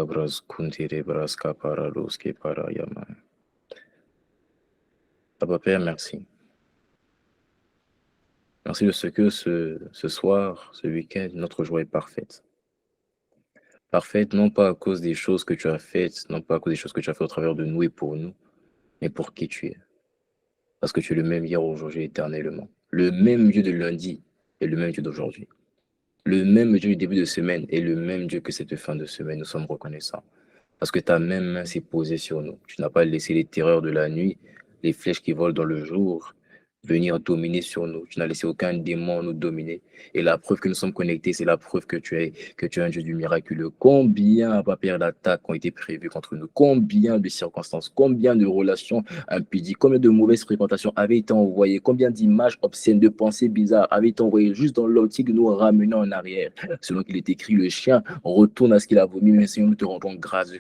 Diabras kuntire braska parados ke parayama. Papa Père, merci. Merci de ce que ce soir, ce week-end, notre joie est parfaite. Parfaite non pas à cause des choses que tu as faites, non pas à cause des choses que tu as fait au travers de nous et pour nous, mais pour qui tu es. Parce que tu es le même hier, aujourd'hui, éternellement. Le même Dieu de lundi est le même Dieu d'aujourd'hui. Le même Dieu du début de semaine est le même Dieu que cette fin de semaine. Nous sommes reconnaissants. Parce que ta même main s'est posée sur nous. Tu n'as pas laissé les terreurs de la nuit, les flèches qui volent dans le jour, venir dominer sur nous. Tu n'as laissé aucun démon nous dominer. Et la preuve que nous sommes connectés, c'est la preuve que tu es un Dieu du miraculeux. Combien, Papa, d'attaques ont été prévues contre nous? Combien de circonstances? Combien de relations impudiques? Combien de mauvaises fréquentations avaient été envoyées? Combien d'images obscènes, de pensées bizarres avaient été envoyées juste dans l'optique de nous ramener en arrière? Selon qu'il est écrit, le chien retourne à ce qu'il a vomi, mais Seigneur, nous te rendons grâce.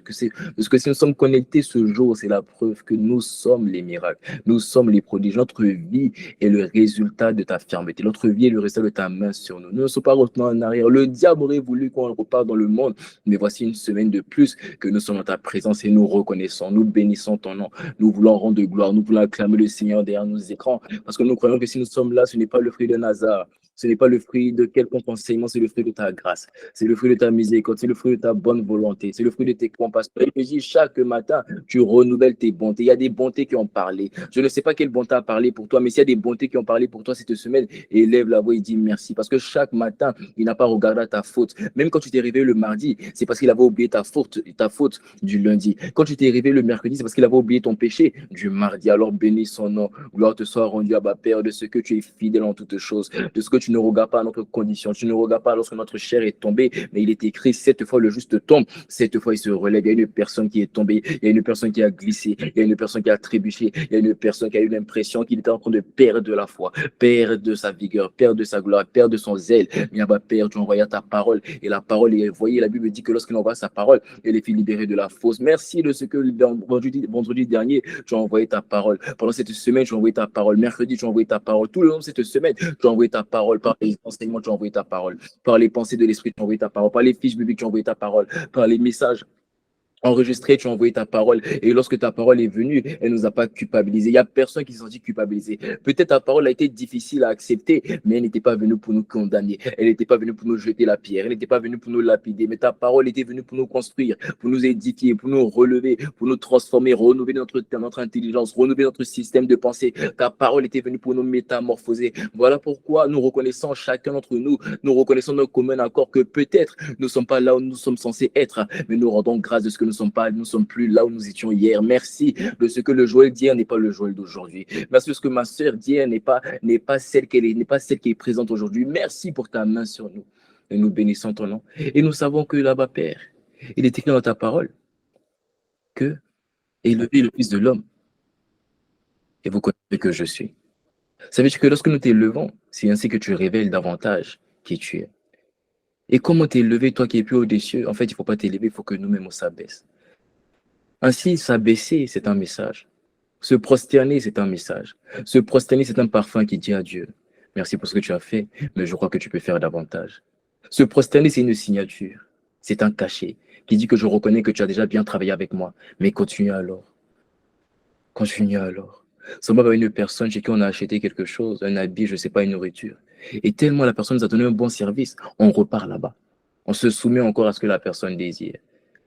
Parce que si nous sommes connectés ce jour, c'est la preuve que nous sommes les miracles. Nous sommes les prodiges. Notre vie est le résultat de ta fermeté. Notre vie est le résultat de ta main sur nous. Nous ne sommes pas retenus en arrière. Le diable aurait voulu qu'on repart dans le monde, mais voici une semaine de plus que nous sommes dans ta présence et nous reconnaissons, nous bénissons ton nom. Nous voulons rendre gloire, nous voulons acclamer le Seigneur derrière nos écrans, parce que nous croyons que si nous sommes là, ce n'est pas le fruit d'un hasard, ce n'est pas le fruit de quelconque enseignement, c'est le fruit de ta grâce, c'est le fruit de ta miséricorde, c'est le fruit de ta bonne volonté, c'est le fruit de tes compassions. Et je dis, chaque matin, tu renouvelles tes bontés. Il y a des bontés qui ont parlé. Je ne sais pas quelle bonté a parlé pour toi, mais s'il y a des bontés qui ont parlé pour toi cette semaine, élève la voix et dis merci. Parce que chaque matin, il n'a pas regardé à ta faute. Même quand tu t'es réveillé le mardi, c'est parce qu'il avait oublié ta faute du lundi. Quand tu t'es réveillé le mercredi, c'est parce qu'il avait oublié ton péché du mardi. Alors bénis son nom. Gloire te soit rendue à Père de ce que tu es fidèle en toutes choses, de ce que tu ne regardes pas à notre condition. Tu ne regardes pas lorsque notre chair est tombée, mais il est écrit, cette fois le juste tombe, cette fois il se relève. Il y a une personne qui est tombée, il y a une personne qui a glissé, il y a une personne qui a trébuché, il y a une personne qui a eu l'impression qu'il était en train de perdre la foi, perdre sa vigueur, perdre sa gloire, perdre son zèle. Mais Père, tu envoyais ta parole et la parole est envoyée. La Bible dit que lorsqu'il envoie sa parole, elle est fait libérer de la fausse. Merci de ce que vendredi dernier, tu as envoyé ta parole. Pendant cette semaine, tu as envoyé ta parole. Mercredi, tu as envoyé ta parole. Tout le long de cette semaine, tu as envoyé ta parole. Par les enseignements, tu as envoyé ta parole. Par les pensées de l'esprit, tu as envoyé ta parole. Par les fiches bibliques, tu as envoyé ta parole. Par les messages enregistré, tu as envoyé ta parole. Et lorsque ta parole est venue, elle ne nous a pas culpabilisés. Il n'y a personne qui s'est senti culpabilisé. Peut-être ta parole a été difficile à accepter, mais elle n'était pas venue pour nous condamner. Elle n'était pas venue pour nous jeter la pierre. Elle n'était pas venue pour nous lapider. Mais ta parole était venue pour nous construire, pour nous édifier, pour nous relever, pour nous transformer, renouveler notre intelligence, renouveler notre système de pensée. Ta parole était venue pour nous métamorphoser. Voilà pourquoi nous reconnaissons chacun d'entre nous, nous reconnaissons notre commun accord que peut-être nous ne sommes pas là où nous sommes censés être, mais nous rendons grâce de ce que nous ne sommes plus là où nous étions hier. Merci de ce que le Joël d'hier n'est pas le Joël d'aujourd'hui. Merci de ce que ma sœur d'hier n'est pas celle qui est présente aujourd'hui. Merci pour ta main sur nous. Et nous bénissons ton nom. Et nous savons que là-bas, Père, il est écrit dans ta parole que élevé le Fils de l'homme et vous connaissez que je suis. Ça veut dire que lorsque nous t'élevons, c'est ainsi que tu révèles davantage qui tu es. Et comment t'élever, toi qui es plus au-dessus? En fait, il ne faut pas t'élever, il faut que nous-mêmes on s'abaisse. Ainsi, s'abaisser, c'est un message. Se prosterner, c'est un message. Se prosterner, c'est un parfum qui dit à Dieu, merci pour ce que tu as fait, mais je crois que tu peux faire davantage. Se prosterner, c'est une signature. C'est un cachet qui dit que je reconnais que tu as déjà bien travaillé avec moi, mais continue alors. Continue alors. Seulement par une personne chez qui on a acheté quelque chose, un habit, je ne sais pas, une nourriture. Et tellement la personne nous a donné un bon service, on repart là-bas. On se soumet encore à ce que la personne désire.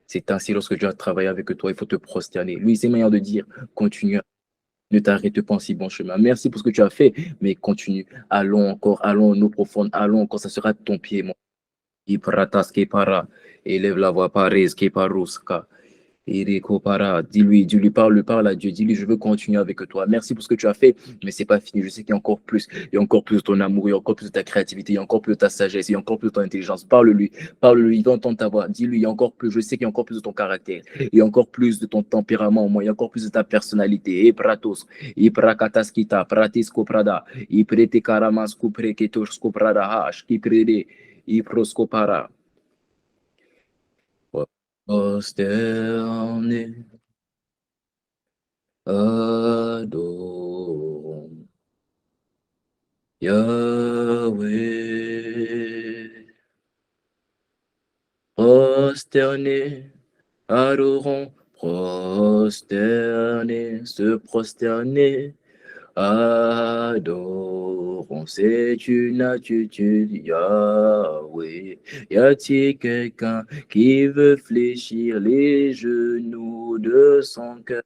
C'est ainsi, lorsque tu as travaillé avec toi, il faut te prosterner. Lui, c'est meilleur de dire, continue, ne t'arrête pas en si bon chemin. Merci pour ce que tu as fait, mais continue. Allons encore, allons en eau profonde, allons encore, ça sera ton pied, mon. Ipratas para, élève la voix, pares, keparuska. Dis-lui, parle à Dieu, dis-lui, je veux continuer avec toi. Merci pour ce que tu as fait, mais c'est pas fini. Je sais qu'il y a encore plus. Il y a encore plus de ton amour, il y a encore plus de ta créativité, il y a encore plus de ta sagesse, il y a encore plus de ton intelligence. Parle-lui, il va entendre ta voix. Dis-lui, il y a encore plus. Je sais qu'il y a encore plus de ton caractère, il y a encore plus de ton tempérament, moi, il y a encore plus de ta personnalité. Et pratos, et prakataskita, pratisko prada, et prete karamas kupreketos prada hash, qui prede, et proscopara. Prosterné. Adore Yahweh, prosterné adorons, prosterner, se prosterner, adorons, c'est une attitude, Yahweh. Y a-t-il quelqu'un qui veut fléchir les genoux de son cœur?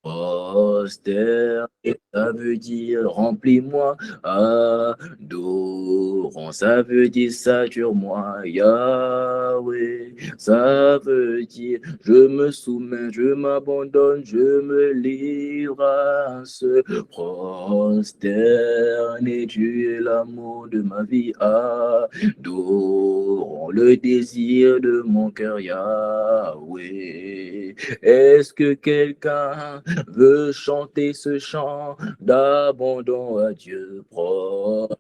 Proster, ça veut dire remplis-moi, adorons, ça veut dire sature-moi, Yahweh, ça veut dire je me soumets, je m'abandonne, je me livre à ce prosterné, tu es l'amour de ma vie, adorons le désir de mon cœur, Yahweh. Est-ce que quelqu'un veut chanter ce chant d'abandon à Dieu? Prosterné,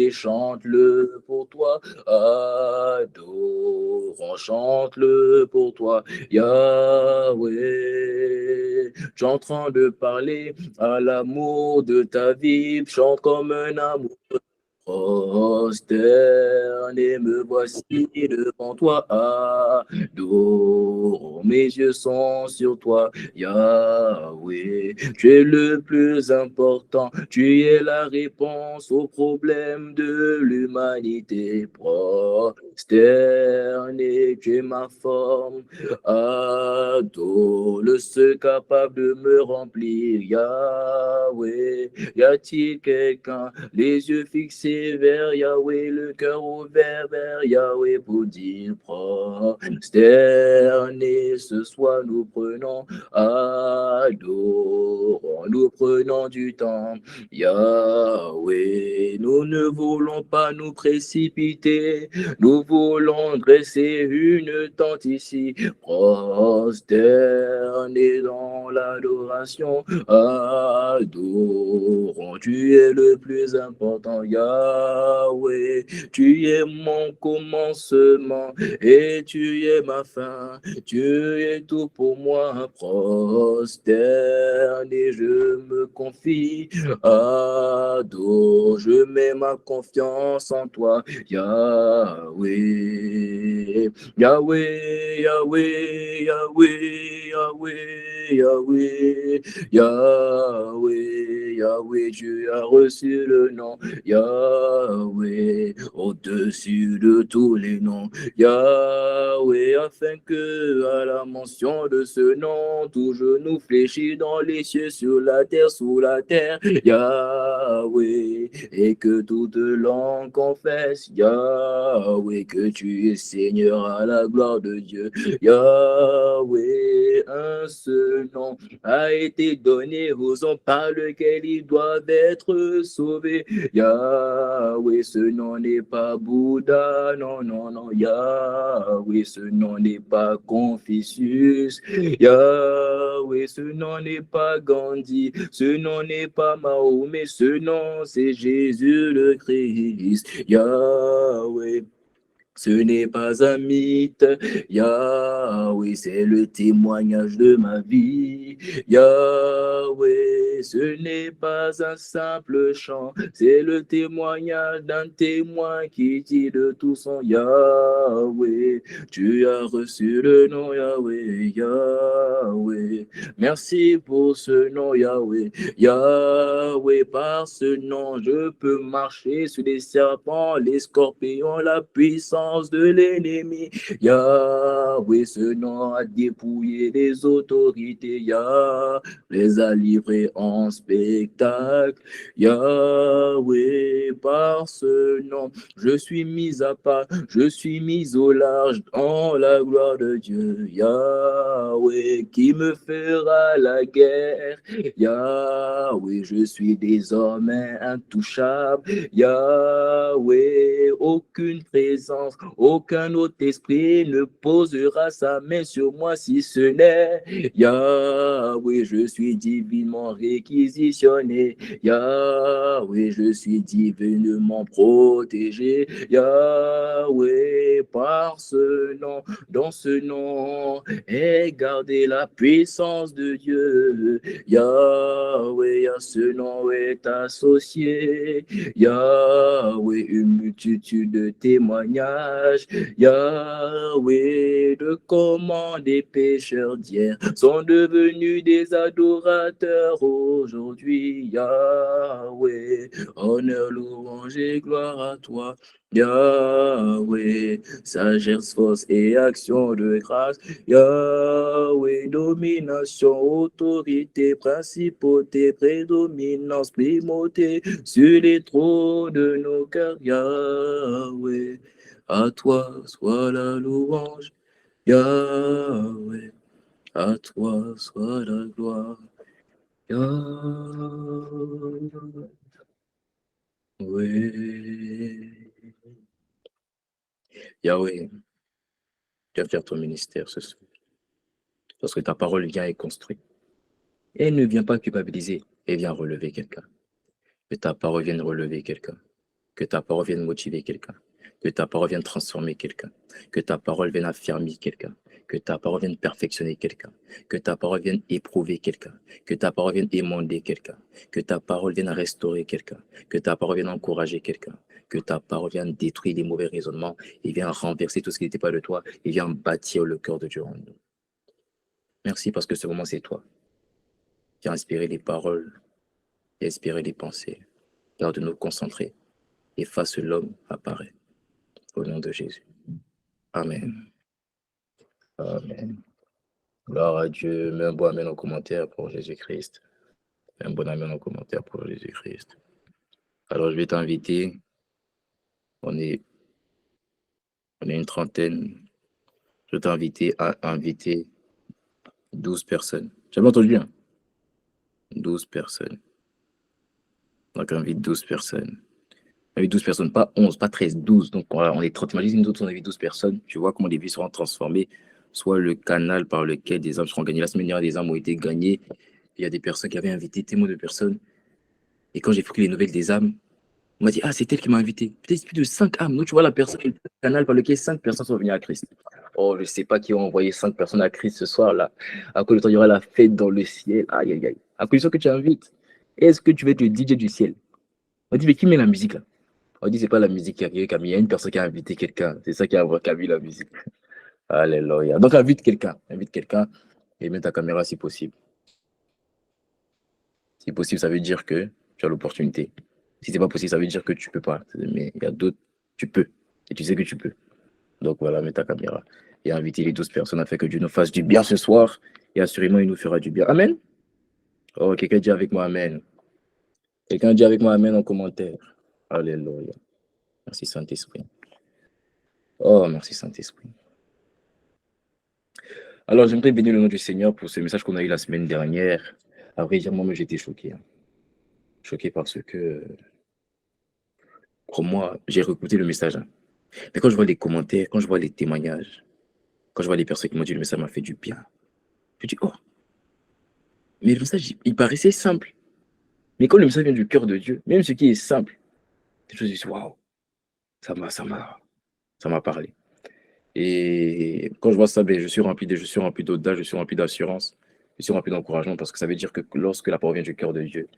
chante-le pour toi, adorons, chante-le pour toi, Yahweh. Tu es en train de parler à l'amour de ta vie, chante comme un amour. Prosterné, me voici devant toi, adorons, mes yeux sont sur toi, Yahweh. Tu es le plus important, tu es la réponse aux problèmes de l'humanité. Prosterné, tu es ma forme, adore, le seul capable de me remplir, Yahweh. Y a-t-il quelqu'un, les yeux fixés vers Yahweh, le cœur ouvert vers Yahweh pour dire prosterné, ce soir nous prenons, adorons, nous prenons du temps, Yahweh, nous ne voulons pas nous précipiter, nous voulons dresser une tente ici, prosterné dans l'adoration, adorons, tu es le plus important, Yahweh, tu es mon commencement et tu es ma fin, tu es tout pour moi, prosterné, je me confie, adore, je mets ma confiance en toi, Yahweh, Yahweh, Yahweh, Yahweh, Yahweh, Yahweh, Yahweh, Yahweh, tu as reçu le nom, Yahweh, au-dessus de tous les noms, Yahweh, afin que à la mention de ce nom, tout genou fléchit dans les cieux, sur la terre, sous la terre, Yahweh, et que toute langue confesse, Yahweh, que tu es Seigneur à la gloire de Dieu, Yahweh, un seul nom a été donné aux hommes par lequel ils doivent être sauvés. Yahweh, ce nom n'est pas Bouddha, non, non, non. Yahweh, ce nom n'est pas Confucius. Yahweh, ce nom n'est pas Gandhi. Ce nom n'est pas Mahomet. Ce nom, c'est Jésus le Christ. Yahweh. Ce n'est pas un mythe, Yahweh, c'est le témoignage de ma vie. Yahweh, ce n'est pas un simple chant, c'est le témoignage d'un témoin qui dit de tout son Yahweh. Tu as reçu le nom Yahweh, Yahweh. Merci pour ce nom Yahweh. Yahweh, par ce nom, je peux marcher sur les serpents, les scorpions, la puissance de l'ennemi. Yahweh, ce nom a dépouillé les autorités. Yahweh les a livrés en spectacle. Yahweh, par ce nom, je suis mis à part, je suis mis au large dans la gloire de Dieu. Yahweh, qui me fera la guerre. Yahweh, je suis désormais intouchable. Yahweh, aucune présence, aucun autre esprit ne posera sa main sur moi si ce n'est Yahweh, je suis divinement réquisitionné. Yahweh, je suis divinement protégé. Yahweh, par ce nom, dans ce nom, et gardez la puissance de Dieu. Yahweh, à ce nom est associé. Yahweh, une multitude de témoignages. sages. Yahweh, le commande des pécheurs d'hier sont devenus des adorateurs aujourd'hui. Yahweh, honneur, louange et gloire à toi. Yahweh, sagesse, force et action de grâce. Yahweh, domination, autorité, principauté, prédominance, primauté sur les trônes de nos cœurs. Yahweh, à toi soit la louange. Yahweh, à toi soit la gloire. Yahweh. Yahweh, tu vas faire ton ministère ce soir. Parce que ta parole vient et construit. Et elle ne vient pas culpabiliser, elle vient relever quelqu'un. Que ta parole vienne relever quelqu'un. Que ta parole vienne motiver quelqu'un. Que ta parole vienne transformer quelqu'un. Que ta parole vienne affirmer quelqu'un. Que ta parole vienne perfectionner quelqu'un. Que ta parole vienne éprouver quelqu'un. Que ta parole vienne émonder quelqu'un. Que ta parole vienne restaurer quelqu'un. Que ta parole vienne encourager quelqu'un. Que ta parole vienne détruire les mauvais raisonnements et vienne renverser tout ce qui n'était pas de toi et vienne bâtir le cœur de Dieu en nous. Merci parce que ce moment, c'est toi. Viens inspirer les paroles et inspirer les pensées. Garde-nous concentrés et fasse l'homme apparaître. Au nom de Jésus. Amen. Amen. Gloire à Dieu. Mets un bon amen en commentaire pour Jésus-Christ. Un bon amen en commentaire pour Jésus-Christ. Alors, je vais t'inviter. On est une trentaine. Je vais t'inviter à inviter 12 personnes. J'avais entendu, hein? 12 personnes. Donc, invite 12 personnes. Invite 12 personnes, pas 11, pas 13, 12. Donc, on est 30. Imagine nous autres, on invite 12 personnes. Tu vois comment les vies seront transformées. Soit le canal par lequel des âmes seront gagnées. La semaine dernière, des âmes ont été gagnées. Il y a des personnes qui avaient invité témoins de personnes. Et quand j'ai pris les nouvelles des âmes, on m'a dit, ah, c'est elle qui m'a invité. Peut-être plus de 5 âmes. Donc, tu vois la personne, le canal par lequel 5 personnes sont venues à Christ. Oh, je ne sais pas qui ont envoyé 5 personnes à Christ ce soir-là. À quoi le temps, il y aura la fête dans le ciel. Aïe, aïe, aïe. À condition que tu invites. Est-ce que tu veux être le DJ du ciel? On dit, mais qui met la musique là? On dit, c'est pas la musique qui a mis. Il y a une personne qui a invité quelqu'un. C'est ça qui a mis la musique. Alléluia. Donc, invite quelqu'un. Invite quelqu'un et mets ta caméra si possible. Si possible, ça veut dire que tu as l'opportunité. Si c'est pas possible, ça veut dire que tu peux pas. Mais il y a d'autres, tu peux. Et tu sais que tu peux. Donc voilà, mets ta caméra. Et inviter les 12 personnes afin que Dieu nous fasse du bien ce soir. Et assurément, il nous fera du bien. Amen. Oh, quelqu'un dit avec moi Amen. Quelqu'un dit avec moi Amen en commentaire. Alléluia. Merci Saint-Esprit. Oh, merci Saint-Esprit. Alors, j'aimerais bénir le nom du Seigneur pour ce message qu'on a eu la semaine dernière. À vrai dire, moi, j'étais choqué. Choqué parce que, pour moi, j'ai réécouté le message. Mais quand je vois les commentaires, quand je vois les témoignages, quand je vois les personnes qui m'ont dit le message m'a fait du bien, je dis, oh, mais le message, il paraissait simple. Mais quand le message vient du cœur de Dieu, même ce qui est simple, je me dis, waouh, ça m'a parlé. Et quand je vois ça, ben, je suis rempli d'audace, je suis rempli d'assurance, je suis rempli d'encouragement parce que ça veut dire que lorsque la parole vient du cœur de Dieu,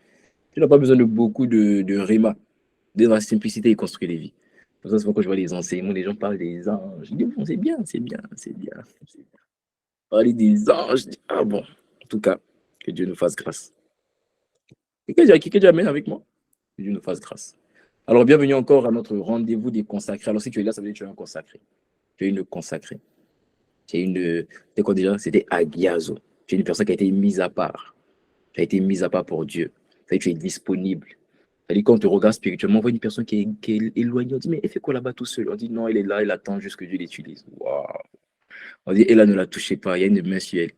tu n'as pas besoin de beaucoup de rhéma. Dans la simplicité, il construit les vies. Pour ça, souvent, quand je vois les enseignements, les gens parlent des anges. Je dis, bon, c'est bien, c'est bien, c'est bien. Parler des anges, je dis, ah bon, en tout cas, que Dieu nous fasse grâce. Quelqu'un dit Amen avec moi? Que Dieu nous fasse grâce. Alors, bienvenue encore à notre rendez-vous des consacrés. Alors, si tu es là, ça veut dire que tu es un consacré. Tu es une consacrée. Tu es une. C'était quoi déjà? C'était Agiazo. Tu es une personne qui a été mise à part. Tu as été mise à part pour Dieu. Ça veut dire que tu es disponible. C'est-à-dire quand on te regarde spirituellement, on voit une personne qui est éloignée. On dit, mais elle fait quoi là-bas tout seul? On dit, non, elle est là, elle attend juste que Dieu l'utilise. Waouh! On dit, elle là, ne la touchez pas, il y a une main sur elle.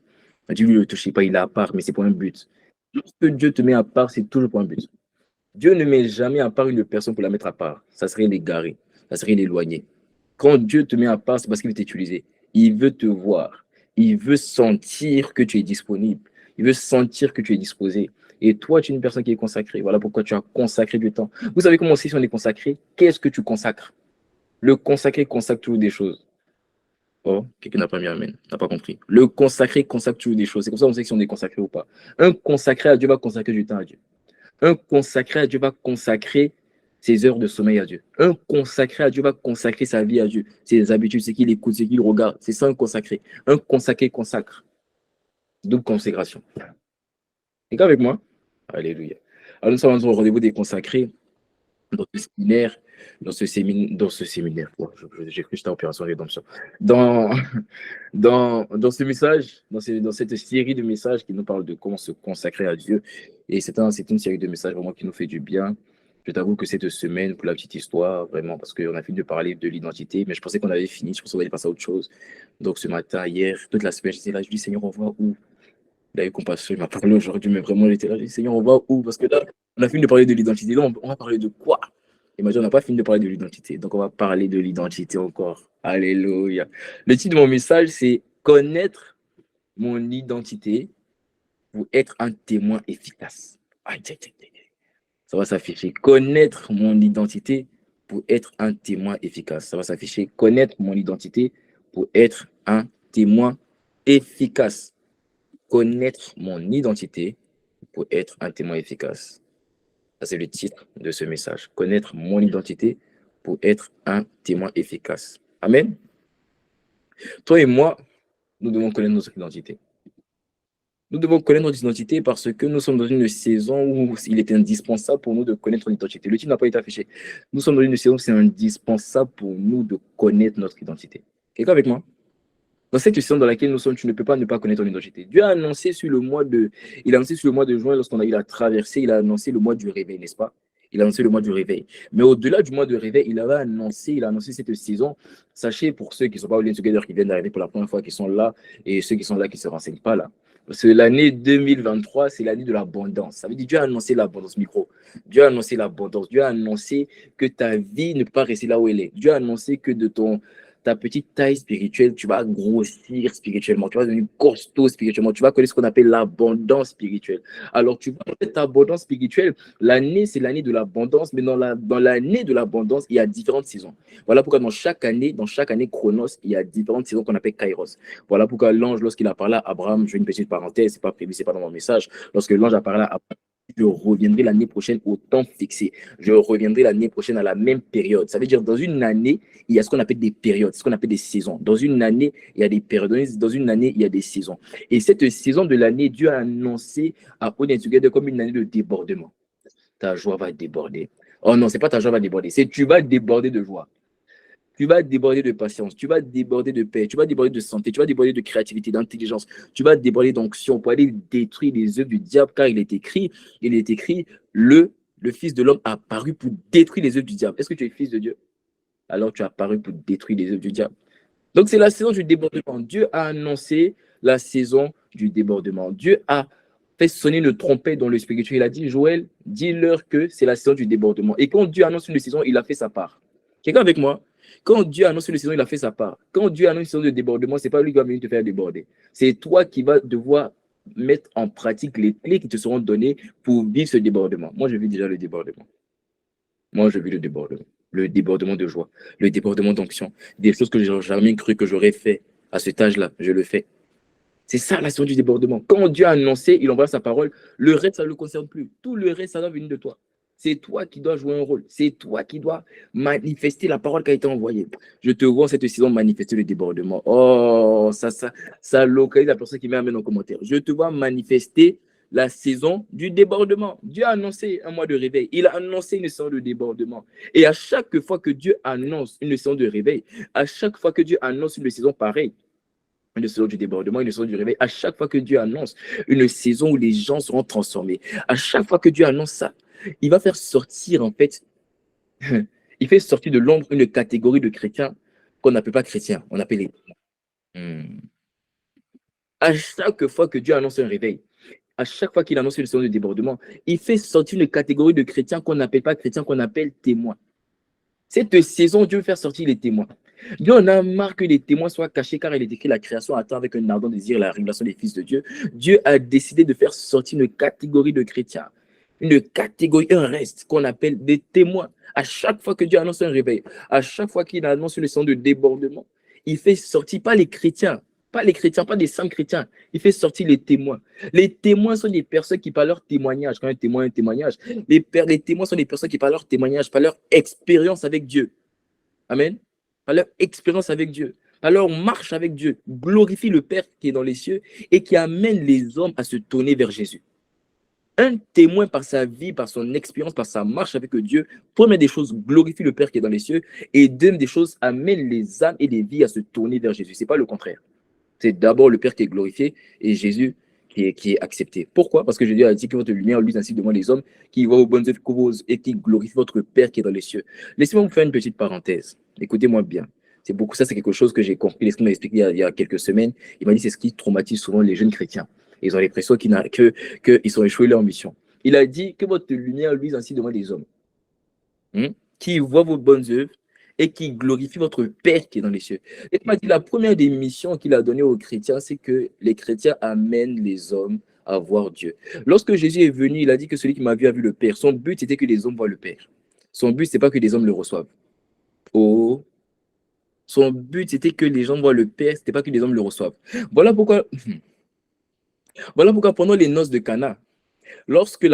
On dit, lui, ne le touchez pas, il est à part, mais c'est pour un but. Lorsque Dieu te met à part, c'est toujours pour un but. Dieu ne met jamais à part une personne pour la mettre à part. Ça serait l'égarer, ça serait l'éloigner. Quand Dieu te met à part, c'est parce qu'il veut t'utiliser. Il veut te voir. Il veut sentir que tu es disponible. Il veut sentir que tu es disposé. Et toi, tu es une personne qui est consacrée. Voilà pourquoi tu as consacré du temps. Vous savez comment on sait si on est consacré? Qu'est-ce que tu consacres? Le consacré consacre toujours des choses. Oh, quelqu'un n'a pas mis Amen, n'a pas compris. Le consacré consacre toujours des choses. C'est comme ça qu'on sait si on est consacré ou pas. Un consacré à Dieu va consacrer du temps à Dieu. Un consacré à Dieu va consacrer ses heures de sommeil à Dieu. Un consacré à Dieu va consacrer sa vie à Dieu. Ses habitudes, ce qu'il écoute, ce qu'il regarde. C'est ça un consacré. Un consacré consacre. Double consécration. Et qu'avec moi? Alléluia. Alors nous sommes au rendez-vous des consacrés dans ce séminaire, dans ce séminaire. Oh, j'ai cru que j'étais en opération rédemption. Dans, dans ce message, dans cette série de messages qui nous parle de comment se consacrer à Dieu. Et c'est une série de messages vraiment qui nous fait du bien. Je t'avoue que cette semaine, pour la petite histoire, vraiment, parce qu'on a fini de parler de l'identité, mais je pensais qu'on avait fini, je pensais qu'on allait passer à autre chose. Donc ce matin, hier, toute la semaine, j'étais là, je dis Seigneur, on va où? Il a eu compassion, il m'a parlé aujourd'hui, mais vraiment, j'étais là, je dis Seigneur, on va où? Parce que là, on a fini de parler de l'identité, là, on va parler de quoi? Il m'a dit, on n'a pas fini de parler de l'identité, donc on va parler de l'identité encore. Alléluia. Le titre de mon message, c'est Connaître mon identité pour être un témoin efficace. Aïe, aïe, aïe, aïe. Ça va s'afficher. Connaître mon identité pour être un témoin efficace. Ça va s'afficher. Connaître mon identité pour être un témoin efficace. Connaître mon identité pour être un témoin efficace. Ça, c'est le titre de ce message. Connaître mon identité pour être un témoin efficace. Amen. Toi et moi, nous devons connaître notre identité. Nous devons connaître notre identité parce que nous sommes dans une saison où il est indispensable pour nous de connaître notre identité. Le titre n'a pas été affiché. Nous sommes dans une saison où c'est indispensable pour nous de connaître notre identité. Quelqu'un avec moi? Dans cette saison dans laquelle nous sommes, tu ne peux pas ne pas connaître ton identité. Dieu a annoncé il a annoncé sur le mois de juin, lorsqu'on a eu la traversée, il a annoncé le mois du réveil, n'est-ce pas? Il a annoncé le mois du réveil. Mais au-delà du mois de réveil, il a annoncé cette saison. Sachez, pour ceux qui ne sont pas au Together, qui viennent d'arriver pour la première fois, qui sont là, et ceux qui sont là, qui ne se renseignent pas là. Parce que l'année 2023, c'est l'année de l'abondance. Ça veut dire que Dieu a annoncé l'abondance, micro. Dieu a annoncé l'abondance. Dieu a annoncé que ta vie ne peut pas rester là où elle est. Dieu a annoncé que de ta petite taille spirituelle, tu vas grossir spirituellement, tu vas devenir costaud spirituellement, tu vas connaître ce qu'on appelle l'abondance spirituelle. Alors, tu vois, cette abondance spirituelle, l'année, c'est l'année de l'abondance, mais dans l'année de l'abondance, il y a différentes saisons. Voilà pourquoi dans chaque année Chronos, il y a différentes saisons qu'on appelle Kairos. Voilà pourquoi l'ange, lorsqu'il a parlé à Abraham, je fais une petite parenthèse, c'est pas prévu, c'est pas dans mon message, lorsque l'ange a parlé à Abraham, je reviendrai l'année prochaine au temps fixé. Je reviendrai l'année prochaine à la même période. Ça veut dire, dans une année, il y a ce qu'on appelle des périodes, ce qu'on appelle des saisons. Dans une année, il y a des périodes. Dans une année, il y a des saisons. Et cette saison de l'année, Dieu a annoncé à Oden Together comme une année de débordement. Ta joie va déborder. Oh non, c'est pas ta joie va déborder, c'est tu vas déborder de joie. Tu vas déborder de patience, tu vas déborder de paix, tu vas déborder de santé, tu vas déborder de créativité, d'intelligence, tu vas déborder d'onction pour aller détruire les œuvres du diable, car il est écrit, le Fils de l'homme a apparu pour détruire les œuvres du diable. Est-ce que tu es fils de Dieu? Alors tu as apparu pour détruire les œuvres du diable. Donc c'est la saison du débordement. Dieu a annoncé la saison du débordement. Dieu a fait sonner le trompette dans le spirituel. Il a dit, Joël, dis-leur que c'est la saison du débordement. Et quand Dieu annonce une saison, il a fait sa part. Quelqu'un avec moi? Quand Dieu annonce une saison, il a fait sa part. Quand Dieu annonce une saison de débordement, ce n'est pas lui qui va venir te faire déborder. C'est toi qui vas devoir mettre en pratique les clés qui te seront données pour vivre ce débordement. Moi, je vis déjà le débordement. Moi, je vis le débordement de joie, le débordement d'onction, des choses que j'ai jamais cru que j'aurais fait à cet âge-là, je le fais. C'est ça la saison du débordement. Quand Dieu a annoncé, il envoie sa parole, le reste, ça ne le concerne plus. Tout le reste, ça doit venir de toi. C'est toi qui dois jouer un rôle. C'est toi qui dois manifester la parole qui a été envoyée. Je te vois cette saison manifester le débordement. Oh, ça localise la personne qui met un commentaire. Je te vois manifester la saison du débordement. Dieu a annoncé un mois de réveil. Il a annoncé une saison de débordement. Et à chaque fois que Dieu annonce une saison de réveil, à chaque fois que Dieu annonce une saison pareille, une saison du débordement, une saison du réveil, à chaque fois que Dieu annonce une saison où les gens seront transformés, à chaque fois que Dieu annonce ça, il va faire sortir, en fait, il fait sortir de l'ombre une catégorie de chrétiens qu'on n'appelle pas chrétiens, on appelle les... À chaque fois que Dieu annonce un réveil, à chaque fois qu'il annonce une saison de débordement, il fait sortir une catégorie de chrétiens qu'on n'appelle pas chrétiens, qu'on appelle témoins. Cette saison, Dieu veut faire sortir les témoins. Dieu en a marre que les témoins soient cachés, car il est écrit la création attend avec un ardent désir la révélation des fils de Dieu. Dieu a décidé de faire sortir une catégorie de chrétiens, une catégorie, un reste qu'on appelle des témoins. À chaque fois que Dieu annonce un réveil, à chaque fois qu'il annonce une saison de débordement, il fait sortir pas les chrétiens. Pas les chrétiens, pas des simples chrétiens. Il fait sortir les témoins. Les témoins sont des personnes qui, par leur témoignage, quand un témoin a un témoignage, les témoins sont des personnes qui, par leur témoignage, par leur expérience avec Dieu, amen, par leur expérience avec Dieu, par leur marche avec Dieu, glorifient le Père qui est dans les cieux et qui amène les hommes à se tourner vers Jésus. Un témoin par sa vie, par son expérience, par sa marche avec Dieu, première des choses, glorifie le Père qui est dans les cieux, et deuxième des choses, amène les âmes et les vies à se tourner vers Jésus. Ce n'est pas le contraire. C'est d'abord le Père qui est glorifié et Jésus qui est accepté. Pourquoi? Parce que Jésus a dit que votre lumière luise ainsi devant les hommes qui voient vos bonnes œuvres et qui glorifient votre Père qui est dans les cieux. Laissez-moi vous faire une petite parenthèse. Écoutez-moi bien. C'est beaucoup ça, c'est quelque chose que j'ai compris. L'Esprit m'a expliqué il y a quelques semaines. Il m'a dit c'est ce qui traumatise souvent les jeunes chrétiens. Ils ont l'impression qu'ils ont échoué leur mission. Il a dit que votre lumière luise ainsi devant les hommes qui voient vos bonnes œuvres et qui glorifie votre Père qui est dans les cieux. Et il m'a dit la première des missions qu'il a données aux chrétiens, c'est que les chrétiens amènent les hommes à voir Dieu. Lorsque Jésus est venu, il a dit que celui qui m'a vu a vu le Père. Son but, c'était que les hommes voient le Père. Son but, c'est pas que les hommes le reçoivent. Oh, son but, c'était que les gens voient le Père, c'était pas que les hommes le reçoivent. Voilà pourquoi, voilà pourquoi pendant les noces de Cana, lorsque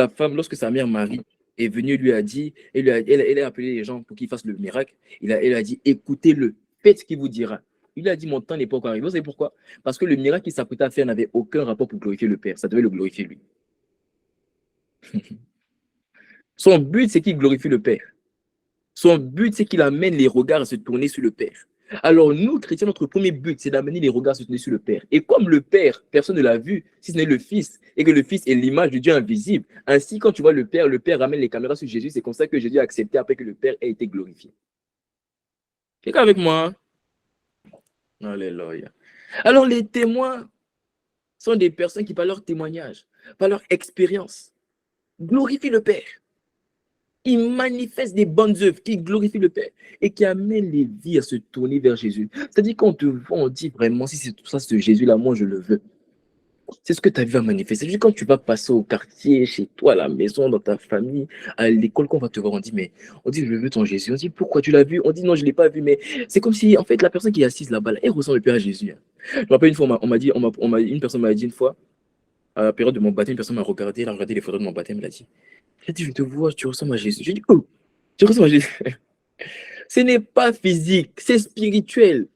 sa mère Marie est venue, lui a dit, elle a appelé les gens pour qu'ils fassent le miracle. Elle a dit, écoutez-le, faites ce qu'il vous dira. Il a dit, mon temps n'est pas encore arrivé. Vous savez pourquoi? Parce que le miracle qu'il s'apprêtait à faire n'avait aucun rapport pour glorifier le Père. Ça devait le glorifier lui. Son but, c'est qu'il glorifie le Père. Son but, c'est qu'il amène les regards à se tourner sur le Père. Alors, nous, chrétiens, notre premier but, c'est d'amener les regards à se tourner sur le Père. Et comme le Père, personne ne l'a vu, si ce n'est le Fils, et que le Fils est l'image de Dieu invisible, ainsi, quand tu vois le Père ramène les caméras sur Jésus. C'est comme ça que Jésus a accepté après que le Père ait été glorifié. Quelqu'un avec moi? Alléluia. Alors, les témoins sont des personnes qui, par leur témoignage, par leur expérience, glorifient le Père. Il manifeste des bonnes œuvres qui glorifient le Père et qui amènent les vies à se tourner vers Jésus. C'est-à-dire qu'on te voit, on dit vraiment, si c'est tout ça, ce Jésus-là, moi, je le veux. C'est ce que ta vie va manifester. Quand tu vas passer au quartier, chez toi, à la maison, dans ta famille, à l'école, qu'on va te voir, on dit, mais on dit, je veux ton Jésus. On dit, pourquoi tu l'as vu? On dit, non, je ne l'ai pas vu. Mais c'est comme si, en fait, la personne qui est assise là-bas, elle ressemble plus à Jésus. Je me rappelle une fois, une personne m'a dit une fois, à la période de mon baptême, une personne m'a regardé, elle a regardé les photos de mon baptême, elle a dit, j'ai dit, je te vois, tu ressembles à Jésus. J'ai dit, oh, tu ressembles à Jésus. Ce n'est pas physique, c'est spirituel.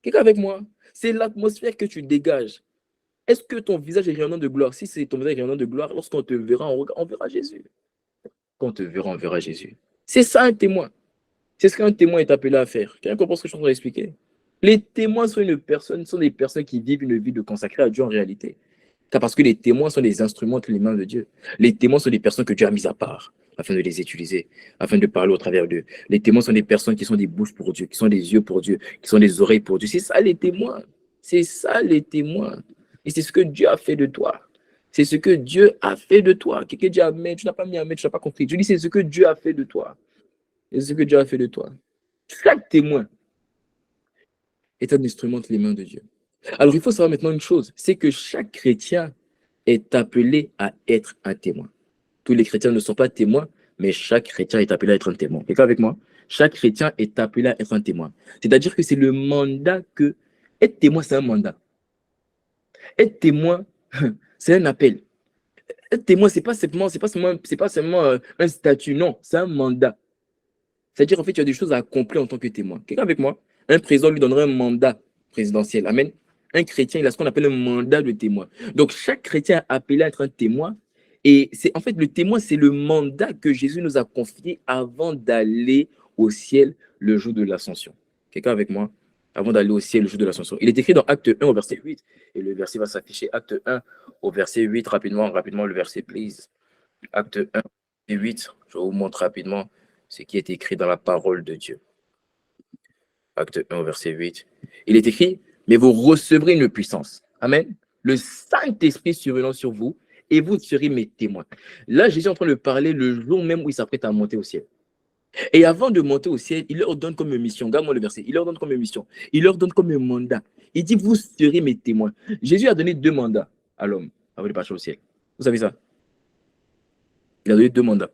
Quelqu'un avec moi? C'est l'atmosphère que tu dégages. Est-ce que ton visage est rayonnant de gloire? Si c'est ton visage est rayonnant de gloire, lorsqu'on te verra, on verra Jésus. Quand on te verra, on verra Jésus. C'est ça un témoin. C'est ce qu'un témoin est appelé à faire. Quelqu'un comprend ce que je suis en train d'expliquer? Les témoins sont des personnes qui vivent une vie de consacrée à Dieu en réalité. Car parce que les témoins sont des instruments entre les mains de Dieu. Les témoins sont des personnes que Dieu a mises à part afin de les utiliser, afin de parler au travers d'eux. Les témoins sont des personnes qui sont des bouches pour Dieu, qui sont des yeux pour Dieu, qui sont des oreilles pour Dieu. C'est ça les témoins. C'est ça les témoins. Et c'est ce que Dieu a fait de toi. C'est ce que Dieu a fait de toi. Quelqu'un dit Amen, tu n'as pas mis Amen, tu n'as pas compris. Je dis c'est ce que Dieu a fait de toi. C'est ce que Dieu a fait de toi. Chaque témoin est un instrument entre les mains de Dieu. Alors il faut savoir maintenant une chose, c'est que chaque chrétien est appelé à être un témoin. Tous les chrétiens ne sont pas témoins, mais chaque chrétien est appelé à être un témoin. Quelqu'un avec moi? Chaque chrétien est appelé à être un témoin. C'est-à-dire que c'est le mandat que... Être témoin, c'est un mandat. Être témoin, c'est un appel. Être témoin, c'est pas seulement un statut, non, c'est un mandat. C'est-à-dire, en fait, tu as des choses à accomplir en tant que témoin. Quelqu'un avec moi? Un président lui donnerait un mandat présidentiel. Amen. Un chrétien, il a ce qu'on appelle un mandat de témoin. Donc, chaque chrétien est appelé à être un témoin. Et c'est en fait le témoin, c'est le mandat que Jésus nous a confié avant d'aller au ciel le jour de l'ascension. Quelqu'un avec moi? Avant d'aller au ciel le jour de l'ascension. Il est écrit dans Acte 1 au verset 8. Et le verset va s'afficher. Acte 1 au verset 8. Rapidement le verset, please. Acte 1 et 8. Je vous montre rapidement ce qui est écrit dans la parole de Dieu. Acte 1 au verset 8. Il est écrit, mais vous recevrez une puissance. Amen. Le Saint-Esprit survenant sur vous et vous serez mes témoins. Là, Jésus est en train de parler le jour même où il s'apprête à monter au ciel. Et avant de monter au ciel, il leur donne comme mission. Regarde-moi le verset. Il leur donne comme mission. Il leur donne comme un mandat. Il dit, vous serez mes témoins. Jésus a donné 2 mandats à l'homme avant de partir au ciel. Vous savez ça? Il a donné 2 mandats.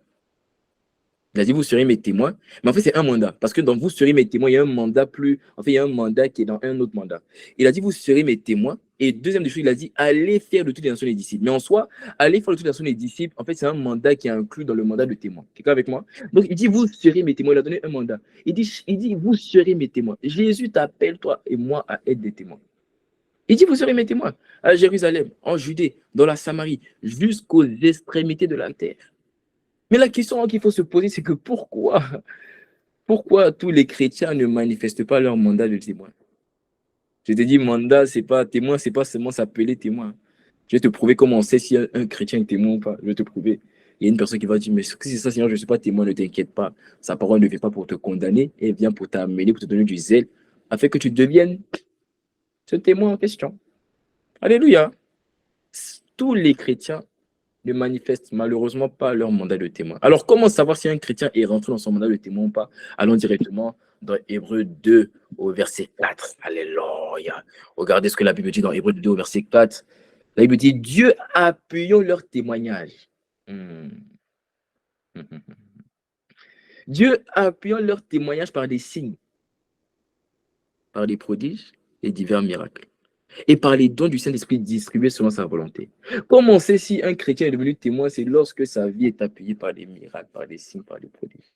Il a dit, vous serez mes témoins. Mais en fait, c'est un mandat. Parce que dans vous serez mes témoins, il y a un mandat plus. En fait, il y a un mandat qui est dans un autre mandat. Il a dit, vous serez mes témoins. Et deuxième des choses, il a dit, allez faire de toutes les nations les disciples. Mais en soi, allez faire de toutes les nations les disciples, en fait, c'est un mandat qui est inclus dans le mandat de témoin. Quelqu'un avec moi? Donc, il dit, vous serez mes témoins. Il a donné un mandat. Il dit, vous serez mes témoins. Jésus t'appelle, toi et moi, à être des témoins. Il dit, vous serez mes témoins à Jérusalem, en Judée, dans la Samarie, jusqu'aux extrémités de la terre. Mais la question qu'il faut se poser, c'est que pourquoi tous les chrétiens ne manifestent pas leur mandat de témoin? Je te dis, mandat, c'est pas témoin, c'est pas seulement s'appeler témoin. Je vais te prouver comment on sait si un chrétien est témoin ou pas. Je vais te prouver. Il y a une personne qui va dire, mais si c'est ça, Seigneur, je ne suis pas témoin, ne t'inquiète pas. Sa parole ne vient pas pour te condamner, elle vient pour t'amener, pour te donner du zèle, afin que tu deviennes ce témoin en question. Alléluia. Tous les chrétiens ne manifestent malheureusement pas leur mandat de témoin. Alors, comment savoir si un chrétien est rentré dans son mandat de témoin ou pas? Allons directement dans Hébreux 2 au verset 4. Alléluia. Regardez ce que la Bible dit dans Hébreux 2 au verset 4. La Bible dit, Dieu appuyant leur témoignage. Hmm. Dieu appuyant leur témoignage par des signes, par des prodiges et divers miracles, et par les dons du Saint-Esprit distribués selon sa volonté. Comment on sait si un chrétien est devenu témoin? C'est lorsque sa vie est appuyée par des miracles, par des signes, par des prodiges.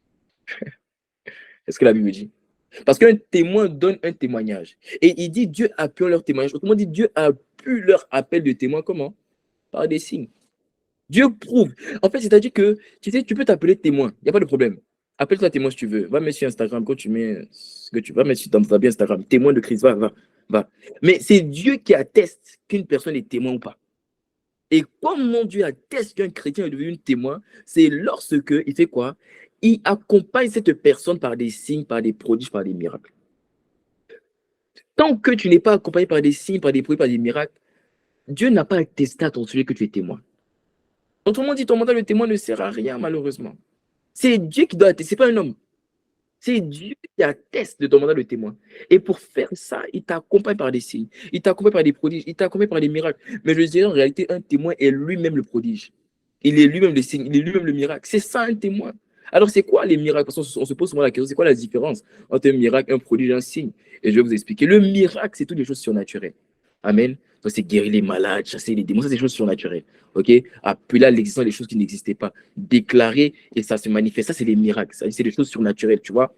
Est-ce que la Bible dit? Parce qu'un témoin donne un témoignage. Et il dit Dieu appuie leur témoignage. Autrement dit, Dieu appuie leur appel de témoin. Comment? Par des signes. Dieu prouve. En fait, c'est-à-dire que, tu sais, tu peux t'appeler témoin. Il n'y a pas de problème. Appelle-toi témoin si tu veux. Va mettre sur Instagram quand tu mets ce que tu vas mettre sur ton Instagram. Témoin de Christ. Va. Mais c'est Dieu qui atteste qu'une personne est témoin ou pas. Et comment Dieu atteste qu'un chrétien est devenu témoin, c'est lorsque il fait quoi? Il accompagne cette personne par des signes, par des prodiges, par des miracles. Tant que tu n'es pas accompagné par des signes, par des prodiges, par des miracles, Dieu n'a pas attesté à ton sujet que tu es témoin. Autrement dit, ton mandat de témoin ne sert à rien, malheureusement. C'est Dieu qui doit attester, c'est pas un homme. C'est Dieu qui atteste de ton mandat de témoin. Et pour faire ça, il t'accompagne par des signes, il t'accompagne par des prodiges, il t'accompagne par des miracles. Mais je dirais en réalité, un témoin est lui-même le prodige. Il est lui-même le signe, il est lui-même le miracle. C'est ça un témoin. Alors, c'est quoi les miracles? Parce qu'on se pose souvent la question, c'est quoi la différence entre un miracle, un prodige et un signe? Et je vais vous expliquer. Le miracle, c'est toutes les choses surnaturelles. Amen. Donc, c'est guérir les malades, chasser les démons, ça, c'est des choses surnaturelles. OK? Appeler à l'existence des choses qui n'existaient pas. Déclarer et ça se manifeste. Ça, c'est des miracles. C'est des choses surnaturelles, tu vois?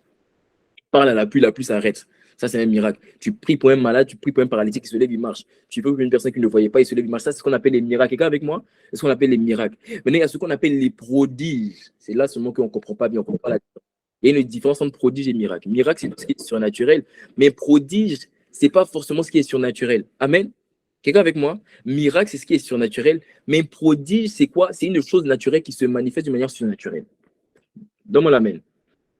Parle à la pluie s'arrête. Ça, c'est un miracle. Tu pries pour un malade, tu pries pour un paralytique qui se lève, il marche. Tu veux pour une personne qui ne voyait pas, il se lève, il marche. Ça, c'est ce qu'on appelle les miracles. Quelqu'un avec moi? C'est ce qu'on appelle les miracles. Maintenant, il y a ce qu'on appelle les prodiges. C'est là seulement qu'on ne comprend pas bien. On comprend pas la différence. Il y a une différence entre prodige et miracle. Miracle, c'est tout ce qui est surnaturel. Mais prodige, ce n'est pas forcément ce qui est surnaturel. Amen. Quelqu'un avec moi? Miracle, c'est ce qui est surnaturel. Mais prodige, c'est quoi? C'est une chose naturelle qui se manifeste de manière surnaturelle. Donne-moi l'amen.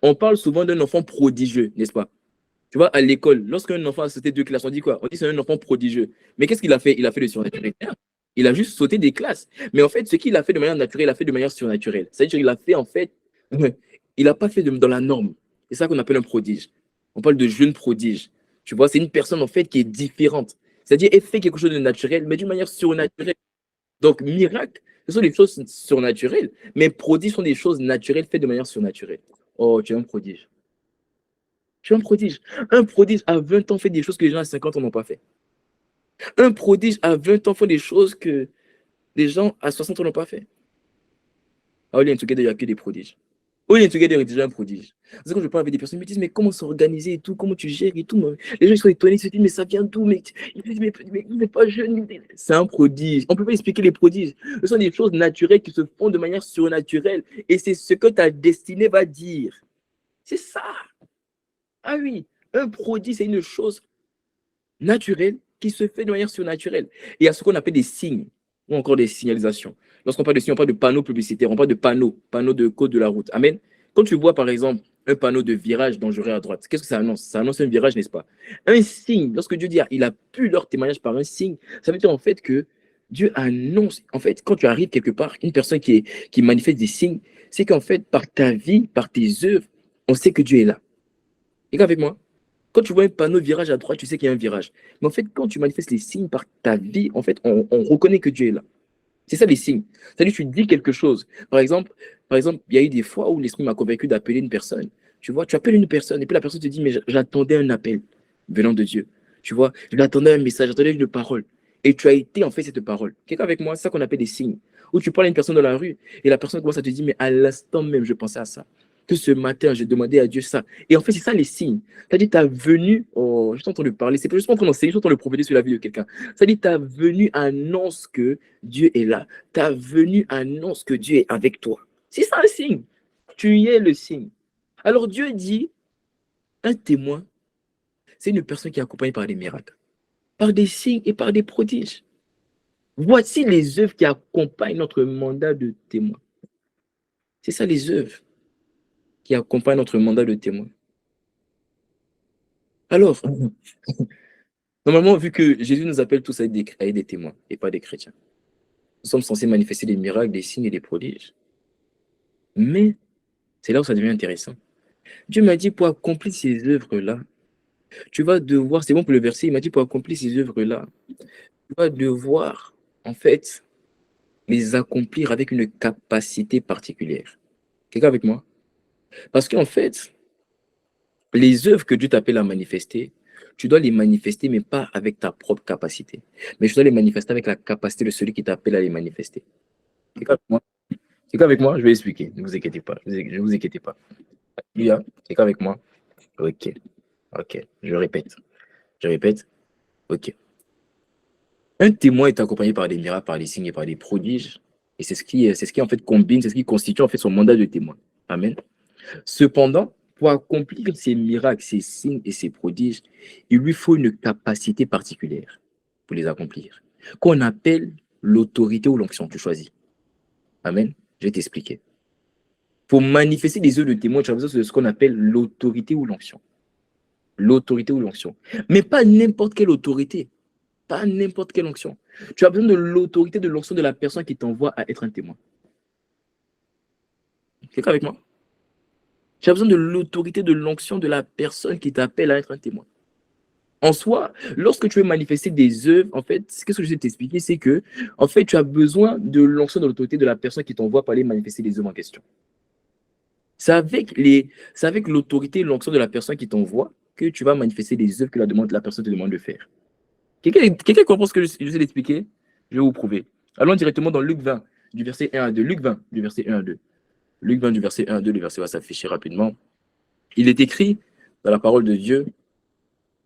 On parle souvent d'un enfant prodigieux, n'est-ce pas? Tu vois, à l'école, lorsqu'un enfant a sauté 2 classes, on dit quoi? On dit que c'est un enfant prodigieux. Mais qu'est-ce qu'il a fait? Il a fait le surnaturel. Il a juste sauté des classes. Mais en fait, ce qu'il a fait de manière naturelle, il a fait de manière surnaturelle. C'est-à-dire qu'il a fait, en fait, il n'a pas fait dans la norme. C'est ça qu'on appelle un prodige. On parle de jeune prodige. Tu vois, c'est une personne, en fait, qui est différente. C'est-à-dire, elle fait quelque chose de naturel, mais d'une manière surnaturelle. Donc, miracle, ce sont des choses surnaturelles. Mais prodiges sont des choses naturelles faites de manière surnaturelle. Oh, tu es un prodige. Tu es un prodige. Un prodige à 20 ans fait des choses que les gens à 50 ans n'ont pas fait. Un prodige à 20 ans fait des choses que les gens à 60 ans n'ont pas fait. Ah, All in Together, il n'y a que des prodiges. All in Together est déjà un prodige. C'est quand je parle avec des personnes, ils me disent, mais comment s'organiser et tout, comment tu gères et tout. Les gens ils sont étonnés, ils se disent, mais ça vient d'où? Mais il n'est pas jeune. C'est un prodige. On ne peut pas expliquer les prodiges. Ce sont des choses naturelles qui se font de manière surnaturelle. Et c'est ce que ta destinée va dire. C'est ça. Ah oui, un prodige, c'est une chose naturelle qui se fait de manière surnaturelle. Et il y a ce qu'on appelle des signes ou encore des signalisations. Lorsqu'on parle de signes, on parle de panneaux publicitaires, on parle de panneaux de code de la route. Amen. Quand tu vois par exemple un panneau de virage dangereux à droite, qu'est-ce que ça annonce? Ça annonce un virage, n'est-ce pas? Un signe, lorsque Dieu dit il a pu leur témoignage par un signe, ça veut dire en fait que Dieu annonce, en fait, quand tu arrives quelque part, une personne qui manifeste des signes, c'est qu'en fait, par ta vie, par tes œuvres, on sait que Dieu est là. Et avec moi, quand tu vois un panneau virage à droite, tu sais qu'il y a un virage. Mais en fait, quand tu manifestes les signes par ta vie, en fait, on reconnaît que Dieu est là. C'est ça les signes. C'est-à-dire tu dis quelque chose. Par exemple, il y a eu des fois où l'Esprit m'a convaincu d'appeler une personne. Tu vois, tu appelles une personne et puis la personne te dit, mais j'attendais un appel venant de Dieu. Tu vois, j'attendais un message, j'attendais une parole. Et tu as été en fait cette parole. Quelqu'un avec moi, c'est ça qu'on appelle des signes. Où tu parles à une personne dans la rue et la personne commence à te dire, mais à l'instant même, je pensais à ça. Que ce matin, j'ai demandé à Dieu ça. Et en fait, c'est ça les signes. C'est-à-dire, tu as venu, oh, je t'entends le parler, c'est pas juste en train d'enseigner, je t'entends le prophéter sur la vie de quelqu'un. C'est-à-dire, tu as venu annonce que Dieu est là. Ta venue annonce que Dieu est avec toi. C'est ça un signe. Tu y es le signe. Alors Dieu dit, un témoin, c'est une personne qui est accompagnée par des miracles, par des signes et par des prodiges. Voici les œuvres qui accompagnent notre mandat de témoin. C'est ça les œuvres qui accompagnent notre mandat de témoin. Alors, normalement, vu que Jésus nous appelle tous à être des témoins et pas des chrétiens, nous sommes censés manifester des miracles, des signes et des prodiges. Mais c'est là où ça devient intéressant. Dieu m'a dit, pour accomplir ces œuvres-là, tu vas devoir, c'est bon pour le verset, il m'a dit pour accomplir ces œuvres-là, tu vas devoir, en fait, les accomplir avec une capacité particulière. Quelqu'un avec moi? Parce qu'en fait, les œuvres que Dieu t'appelle à manifester, tu dois les manifester, mais pas avec ta propre capacité. Mais tu dois les manifester avec la capacité de celui qui t'appelle à les manifester. Quelqu'un avec moi? Quelqu'un avec moi? Je vais expliquer. Ne vous inquiétez pas. Ne vous inquiétez pas. Alléluia. Quelqu'un avec moi? Ok. Ok. Je répète. Je répète. Ok. Un témoin est accompagné par des miracles, par des signes et par des prodiges. Et c'est ce qui en fait combine, c'est ce qui constitue en fait son mandat de témoin. Amen. Cependant, pour accomplir ces miracles, ces signes et ces prodiges, il lui faut une capacité particulière pour les accomplir, qu'on appelle l'autorité ou l'onction. Tu choisis. Amen. Je vais t'expliquer. Pour manifester des œuvres de témoin, tu as besoin de ce qu'on appelle l'autorité ou l'onction. L'autorité ou l'onction. Mais pas n'importe quelle autorité. Pas n'importe quelle onction. Tu as besoin de l'autorité, de l'onction de la personne qui t'envoie à être un témoin. Quelqu'un avec moi? Tu as besoin de l'autorité, de l'onction de la personne qui t'appelle à être un témoin. En soi, lorsque tu veux manifester des œuvres, en fait, ce que je vais t'expliquer, c'est que, en fait, tu as besoin de l'onction, de l'autorité de la personne qui t'envoie pour aller manifester les œuvres en question. C'est avec l'autorité et l'onction de la personne qui t'envoie que tu vas manifester les œuvres que la personne te demande de faire. Quelqu'un comprend ce que je vais d'expliquer? Je vais vous prouver. Allons directement dans Luc 20, du verset 1 à 2. Luc 20, du verset 1 à 2. Luc 20, du verset 1 à 2, le verset va s'afficher rapidement. Il est écrit dans la parole de Dieu,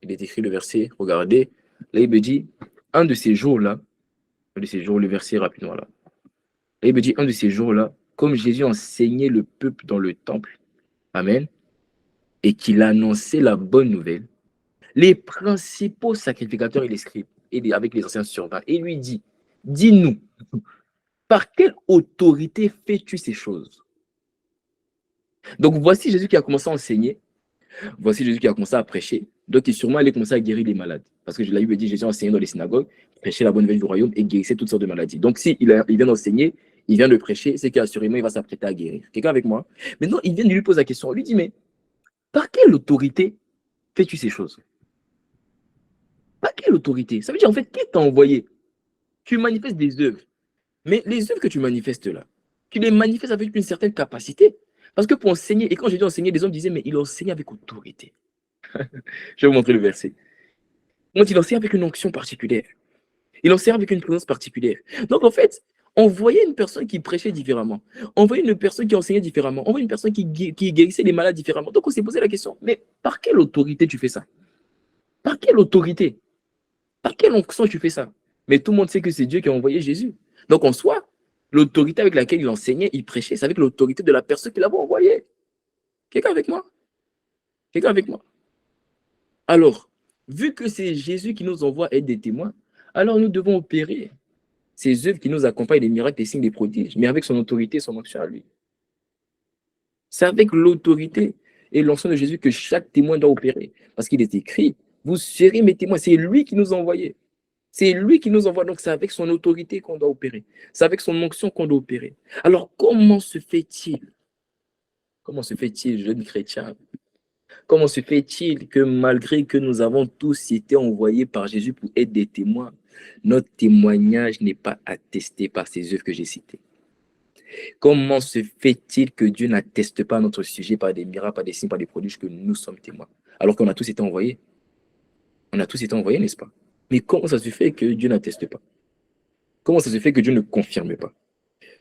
il est écrit le verset, regardez, là il me dit, un de ces jours-là, le verset rapidement là. Là il me dit, un de ces jours-là, comme Jésus enseignait le peuple dans le temple, Amen, et qu'il annonçait la bonne nouvelle, les principaux sacrificateurs et les scribes, avec les anciens survinrent, et lui dit, dis-nous, par quelle autorité fais-tu ces choses? Donc voici Jésus qui a commencé à enseigner, voici Jésus qui a commencé à prêcher, donc il sûrement allait commencer à guérir les malades. Parce que la Bible dit Jésus enseignait dans les synagogues, prêchait la bonne nouvelle du royaume et guérissait toutes sortes de maladies. Donc si il vient d'enseigner, il vient de prêcher, c'est qu'assurément il va s'apprêter à guérir. Quelqu'un avec moi? Maintenant, il vient de lui poser la question, il lui dit, mais par quelle autorité fais-tu ces choses? Par quelle autorité? Ça veut dire en fait, qui t'a envoyé? Tu manifestes des œuvres. Mais les œuvres que tu manifestes là, tu les manifestes avec une certaine capacité. Parce que pour enseigner, et quand j'ai dit enseigner, les hommes disaient, mais il enseigne avec autorité. Je vais vous montrer le verset. Donc, il enseigne avec une onction particulière. Il enseigne avec une présence particulière. Donc, en fait, on voyait une personne qui prêchait différemment. On voyait une personne qui enseignait différemment. On voyait une personne qui guérissait les malades différemment. Donc, on s'est posé la question, mais par quelle autorité tu fais ça? Par quelle autorité? Par quelle onction tu fais ça? Mais tout le monde sait que c'est Dieu qui a envoyé Jésus. Donc, en soi, l'autorité avec laquelle il enseignait, il prêchait, c'est avec l'autorité de la personne qui l'avait envoyé. Quelqu'un avec moi? Quelqu'un avec moi? Alors, vu que c'est Jésus qui nous envoie être des témoins, alors nous devons opérer ces œuvres qui nous accompagnent, des miracles, des signes, des prodiges, mais avec son autorité et son onction à lui. C'est avec l'autorité et l'onction de Jésus que chaque témoin doit opérer. Parce qu'il est écrit, vous serez mes témoins. C'est lui qui nous a envoyés. C'est lui qui nous envoie. Donc, c'est avec son autorité qu'on doit opérer. C'est avec son onction qu'on doit opérer. Alors, comment se fait-il, jeune chrétien, comment se fait-il que malgré que nous avons tous été envoyés par Jésus pour être des témoins, notre témoignage n'est pas attesté par ces œuvres que j'ai citées. Comment se fait-il que Dieu n'atteste pas notre sujet par des miracles, par des signes, par des prodiges que nous sommes témoins? Alors qu'on a tous été envoyés. On a tous été envoyés, n'est-ce pas? Mais comment ça se fait que Dieu n'atteste pas? Comment ça se fait que Dieu ne confirme pas?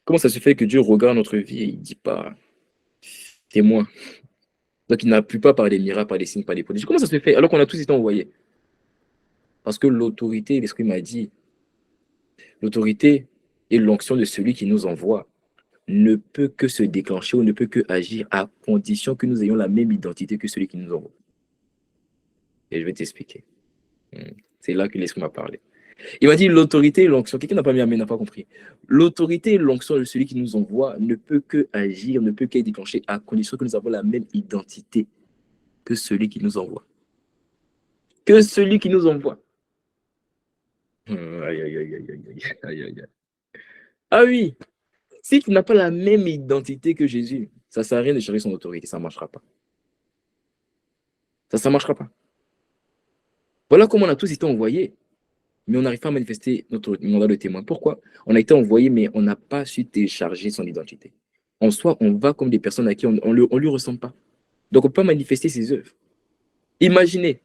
Comment ça se fait que Dieu regarde notre vie et il ne dit pas témoin? Donc il n'appuie pas par des miracles, par des signes, par des prodiges. Comment ça se fait alors qu'on a tous été envoyés? Parce que l'autorité, l'Esprit m'a dit, l'autorité et l'onction de celui qui nous envoie ne peut que se déclencher ou ne peut que agir à condition que nous ayons la même identité que celui qui nous envoie. Et je vais t'expliquer. C'est là que l'Esprit m'a parlé. Il m'a dit l'autorité et l'onction. Quelqu'un n'a pas mis amen, n'a pas compris. L'autorité et l'onction de celui qui nous envoie ne peut que agir, ne peut qu'être déclenché à condition que nous avons la même identité que celui qui nous envoie. Que celui qui nous envoie. Aïe, aïe, aïe, aïe, aïe, aïe, aïe. Ah oui, si tu n'as pas la même identité que Jésus, ça ne sert à rien de chercher son autorité, ça ne marchera pas. Ça ne marchera pas. Voilà comment on a tous été envoyés, mais on n'arrive pas à manifester notre mandat de témoin. Pourquoi? On a été envoyés, mais on n'a pas su télécharger son identité. En soi, on va comme des personnes à qui on ne lui ressemble pas. Donc, on peut manifester ses œuvres. Imaginez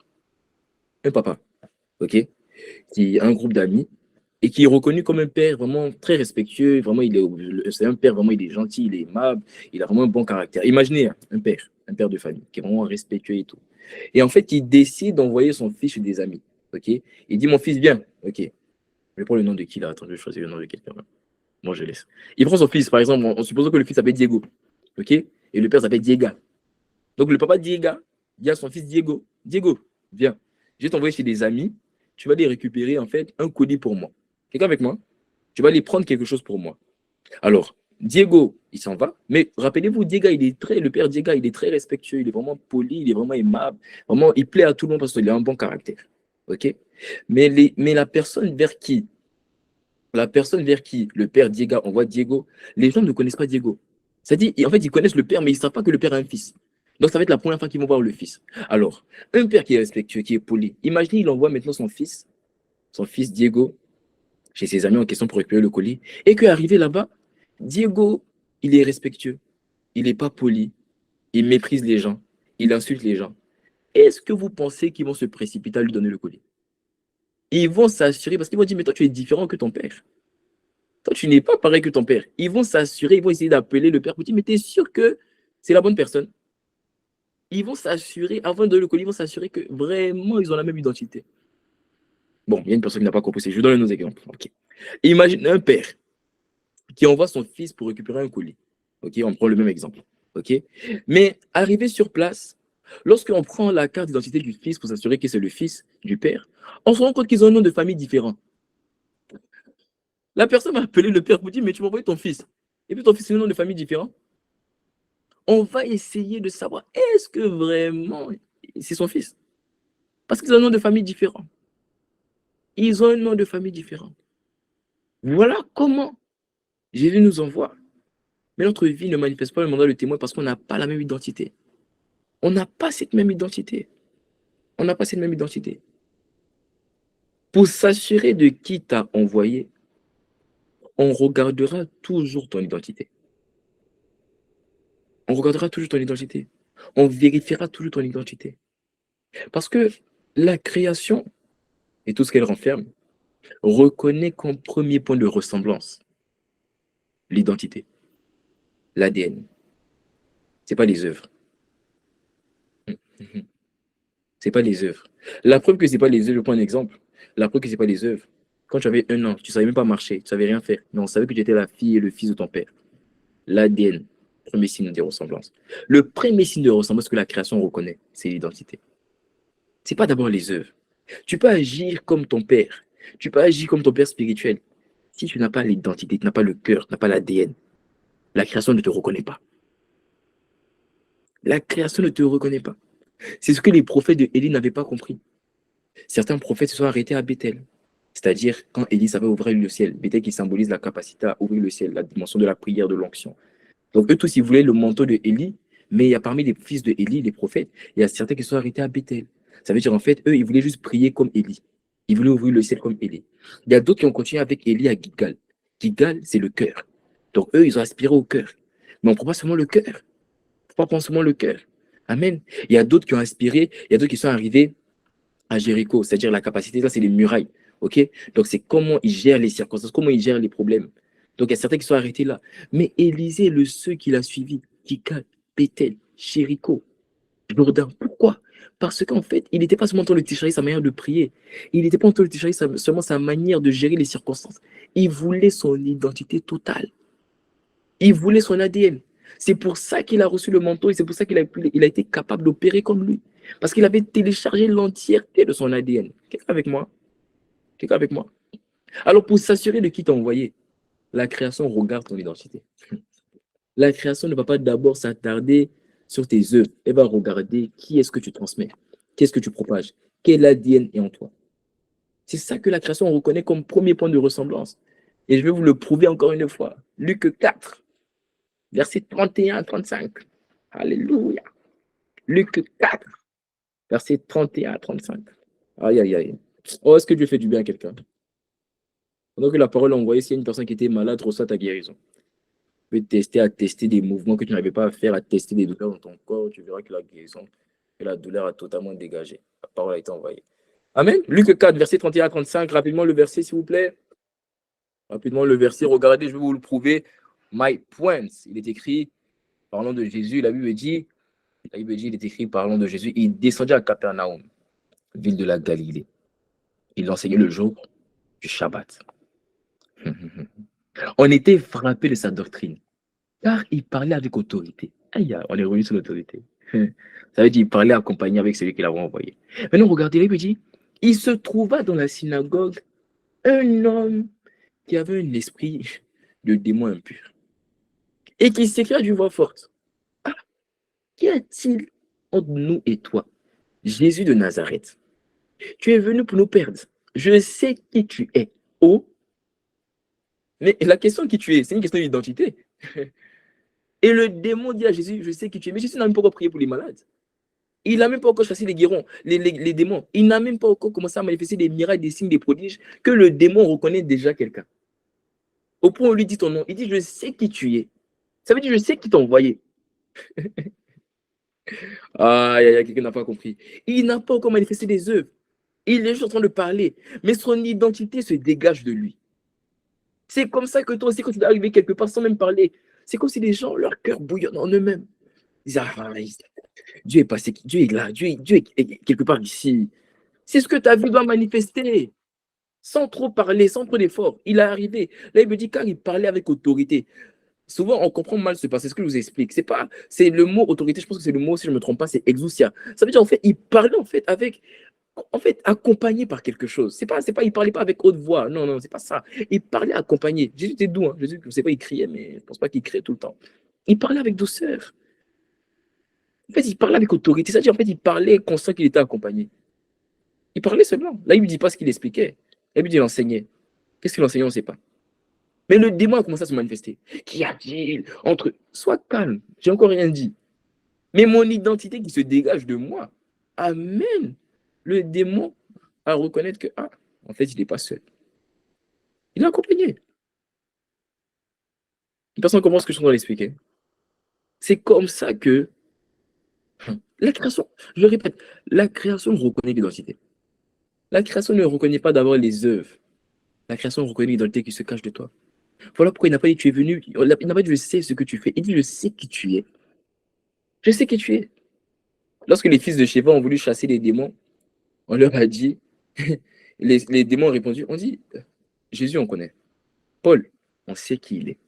un papa, ok, qui a un groupe d'amis et qui est reconnu comme un père vraiment très respectueux. Vraiment, c'est un père, vraiment, il est gentil, il est aimable, il a vraiment un bon caractère. Imaginez un père de famille qui est vraiment respectueux et tout. Et en fait, il décide d'envoyer son fils chez des amis. Ok? Il dit, mon fils, viens. Ok. Je prends le nom de qui là? Attends, je vais choisir le nom de quelqu'un. Moi, je laisse. Il prend son fils, par exemple, en supposant que le fils s'appelle Diego. Ok? Et le père s'appelle Diega. Donc, le papa Diega, il y a son fils Diego. Diego, viens. Je vais t'envoyer chez des amis. Tu vas les récupérer, en fait, un colis pour moi. Quelqu'un avec moi? Tu vas aller prendre quelque chose pour moi. Alors, Diego, il s'en va. Mais rappelez-vous, le père Diega, il est très respectueux, il est vraiment poli, il est vraiment aimable. Vraiment, il plaît à tout le monde parce qu'il a un bon caractère. OK? Mais la personne vers qui le père Diega envoie Diego, les gens ne connaissent pas Diego. C'est-à-dire, en fait, ils connaissent le père, mais ils ne savent pas que le père a un fils. Donc, ça va être la première fois qu'ils vont voir le fils. Alors, un père qui est respectueux, qui est poli, imaginez, il envoie maintenant son fils Diego, chez ses amis en question pour récupérer le colis, et qu'arrivé là-bas, Diego, il est respectueux, il n'est pas poli, il méprise les gens, il insulte les gens. Est-ce que vous pensez qu'ils vont se précipiter à lui donner le colis? Ils vont s'assurer, parce qu'ils vont dire, mais toi, tu es différent que ton père. Toi, tu n'es pas pareil que ton père. Ils vont s'assurer, ils vont essayer d'appeler le père pour dire, mais tu es sûr que c'est la bonne personne? Ils vont s'assurer, avant de donner le colis, ils vont s'assurer que vraiment, ils ont la même identité. Bon, il y a une personne qui n'a pas compris, je vous donne un autre exemple. Okay. Imagine un père qui envoie son fils pour récupérer un colis. Ok, on prend le même exemple. Ok, mais arrivé sur place, lorsqu'on prend la carte d'identité du fils pour s'assurer que c'est le fils du père, on se rend compte qu'ils ont un nom de famille différent. La personne m'a appelé le père pour dire, mais tu m'as envoyé ton fils. Et puis ton fils, c'est un nom de famille différent. On va essayer de savoir, est-ce que vraiment c'est son fils? Parce qu'ils ont un nom de famille différent. Ils ont un nom de famille différent. Voilà comment Jésus nous envoie. Mais notre vie ne manifeste pas le mandat de témoin parce qu'on n'a pas la même identité. On n'a pas cette même identité. On n'a pas cette même identité. Pour s'assurer de qui t'a envoyé, on regardera toujours ton identité. On regardera toujours ton identité. On vérifiera toujours ton identité. Parce que la création et tout ce qu'elle renferme reconnaît comme premier point de ressemblance l'identité, l'ADN. Ce n'est pas les œuvres. C'est pas les œuvres. La preuve que c'est pas les œuvres, je prends un exemple. La preuve que c'est pas les œuvres. Quand tu avais 1 an, tu savais même pas marcher, tu savais rien faire, mais on savait que tu étais la fille et le fils de ton père. L'ADN, premier signe de ressemblance. Le premier signe de ressemblance que la création reconnaît, c'est l'identité. C'est pas d'abord les œuvres. Tu peux agir comme ton père. Tu peux agir comme ton père spirituel. Si tu n'as pas l'identité, tu n'as pas le cœur, tu n'as pas l'ADN, la création ne te reconnaît pas. La création ne te reconnaît pas. C'est ce que les prophètes de Élie n'avaient pas compris. Certains prophètes se sont arrêtés à Bethel. C'est-à-dire quand Élie savait ouvrir le ciel. Bethel qui symbolise la capacité à ouvrir le ciel, la dimension de la prière, de l'onction. Donc eux tous, ils voulaient le manteau de Élie, mais il y a parmi les fils de Élie, les prophètes, il y a certains qui se sont arrêtés à Bethel. Ça veut dire en fait, eux, ils voulaient juste prier comme Élie. Il voulait ouvrir le ciel comme Élie. Il y a d'autres qui ont continué avec Élie à Gilgal. Gilgal, c'est le cœur. Donc eux, ils ont aspiré au cœur. Mais on ne prend pas seulement le cœur. On ne prend pas seulement le cœur. Amen. Il y a d'autres qui ont aspiré, il y a d'autres qui sont arrivés à Jéricho, c'est-à-dire la capacité, ça c'est les murailles. Ok. Donc c'est comment ils gèrent les circonstances, comment ils gèrent les problèmes. Donc il y a certains qui sont arrêtés là. Mais Élisée, le ceux qui l'a suivi, Gilgal, Bethel, Jéricho, Jourdain. Pourquoi? Parce qu'en fait, il n'était pas seulement en train de télécharger sa manière de prier. Il n'était pas en train de télécharger seulement sa manière de gérer les circonstances. Il voulait son identité totale. Il voulait son ADN. C'est pour ça qu'il a reçu le manteau et c'est pour ça qu'il a été capable d'opérer comme lui. Parce qu'il avait téléchargé l'entièreté de son ADN. Quelqu'un avec moi? Quelqu'un avec moi? Alors, pour s'assurer de qui t'a envoyé, la création regarde ton identité. La création ne va pas d'abord s'attarder sur tes œuvres. Elle va regarder qui est-ce que tu transmets, qu'est-ce que tu propages, quel ADN est en toi. C'est ça que la création reconnaît comme premier point de ressemblance. Et je vais vous le prouver encore une fois. Luc 4, verset 31 à 35. Alléluia. Luc 4, verset 31 à 35. Aïe, aïe, aïe. Oh, est-ce que Dieu fait du bien à quelqu'un? Pendant que la parole est envoyée, s'il y a une personne qui était malade, reçoit ta guérison. Tu peux tester des mouvements que tu n'arrivais pas à faire, à tester des douleurs dans ton corps. Tu verras que la guérison et la douleur a totalement dégagé. La parole a été envoyée. Amen. Luc 4, verset 31 à 35. Rapidement le verset, s'il vous plaît. Rapidement le verset. Regardez, je vais vous le prouver. My points. Il est écrit, parlant de Jésus. La Bible dit, il est écrit, parlant de Jésus. Il descendit à Capernaum, ville de la Galilée. Il enseignait le jour du Shabbat. On était frappé de sa doctrine, car il parlait avec autorité. Aïe, on est revenu sur l'autorité. Ça veut dire qu'il parlait accompagné avec celui qui l'avait envoyé. Maintenant, regardez, il dit, il se trouva dans la synagogue un homme qui avait un esprit de démon impur et qui s'écria d'une voix forte. Ah, qu'y a-t-il entre nous et toi, Jésus de Nazareth? Tu es venu pour nous perdre. Je sais qui tu es. Oh, mais la question qui tu es, c'est une question d'identité. Et le démon dit à Jésus, je sais qui tu es. Mais Jésus n'a même pas encore prié pour les malades. Il n'a même pas encore chassé les guérons, les démons. Il n'a même pas encore commencé à manifester des miracles, des signes, des prodiges, que le démon reconnaît déjà quelqu'un. Au point où on lui dit ton nom, il dit, je sais qui tu es. Ça veut dire, je sais qui t'a envoyé. Ah, quelqu'un n'a pas compris. Il n'a pas encore manifesté des œuvres. Il est juste en train de parler. Mais son identité se dégage de lui. C'est comme ça que toi aussi, quand tu dois arriver quelque part sans même parler, c'est comme si les gens, leur cœur bouillonne en eux-mêmes. Ils disent, ah, Dieu est passé, Dieu est là, Dieu est quelque part ici. C'est ce que ta vie doit manifester. Sans trop parler, sans trop d'efforts. Il est arrivé. Là, il me dit, car il parlait avec autorité. Souvent, on comprend mal ce passage, ce que je vous explique. C'est le mot autorité, je pense que c'est le mot, si je ne me trompe pas, c'est exousia. Ça veut dire, en fait, il parlait, accompagné par quelque chose. Il parlait pas avec haute voix. Non, non, c'est pas ça. Il parlait accompagné. Jésus était doux, hein. Jésus, je ne sais pas, il criait, mais je ne pense pas qu'il criait tout le temps. Il parlait avec douceur. En fait, il parlait avec autorité. C'est-à-dire, en fait, il parlait conscient qu'il était accompagné. Il parlait seulement. Là, il ne dit pas ce qu'il expliquait. Là, il dit, il enseignait. Qu'est-ce qu'il enseignait, on ne sait pas. Mais le démon a commencé à se manifester. Qu'y a-t-il entre... Sois calme, j'ai encore rien dit. Mais mon identité qui se dégage de moi amène le démon à reconnaître que, ah, en fait, il n'est pas seul. Il est accompagné. Personne ne comprend ce que je suis en train d'expliquer. C'est comme ça que la création, je le répète, la création reconnaît l'identité. La création ne reconnaît pas d'abord les œuvres. La création reconnaît l'identité qui se cache de toi. Voilà pourquoi il n'a pas dit tu es venu, il n'a pas dit je sais ce que tu fais, il dit je sais qui tu es. Je sais qui tu es. Lorsque les fils de Sheva ont voulu chasser les démons, on leur a dit, les démons ont répondu, on dit, Jésus on connaît. Paul, on sait qui il est.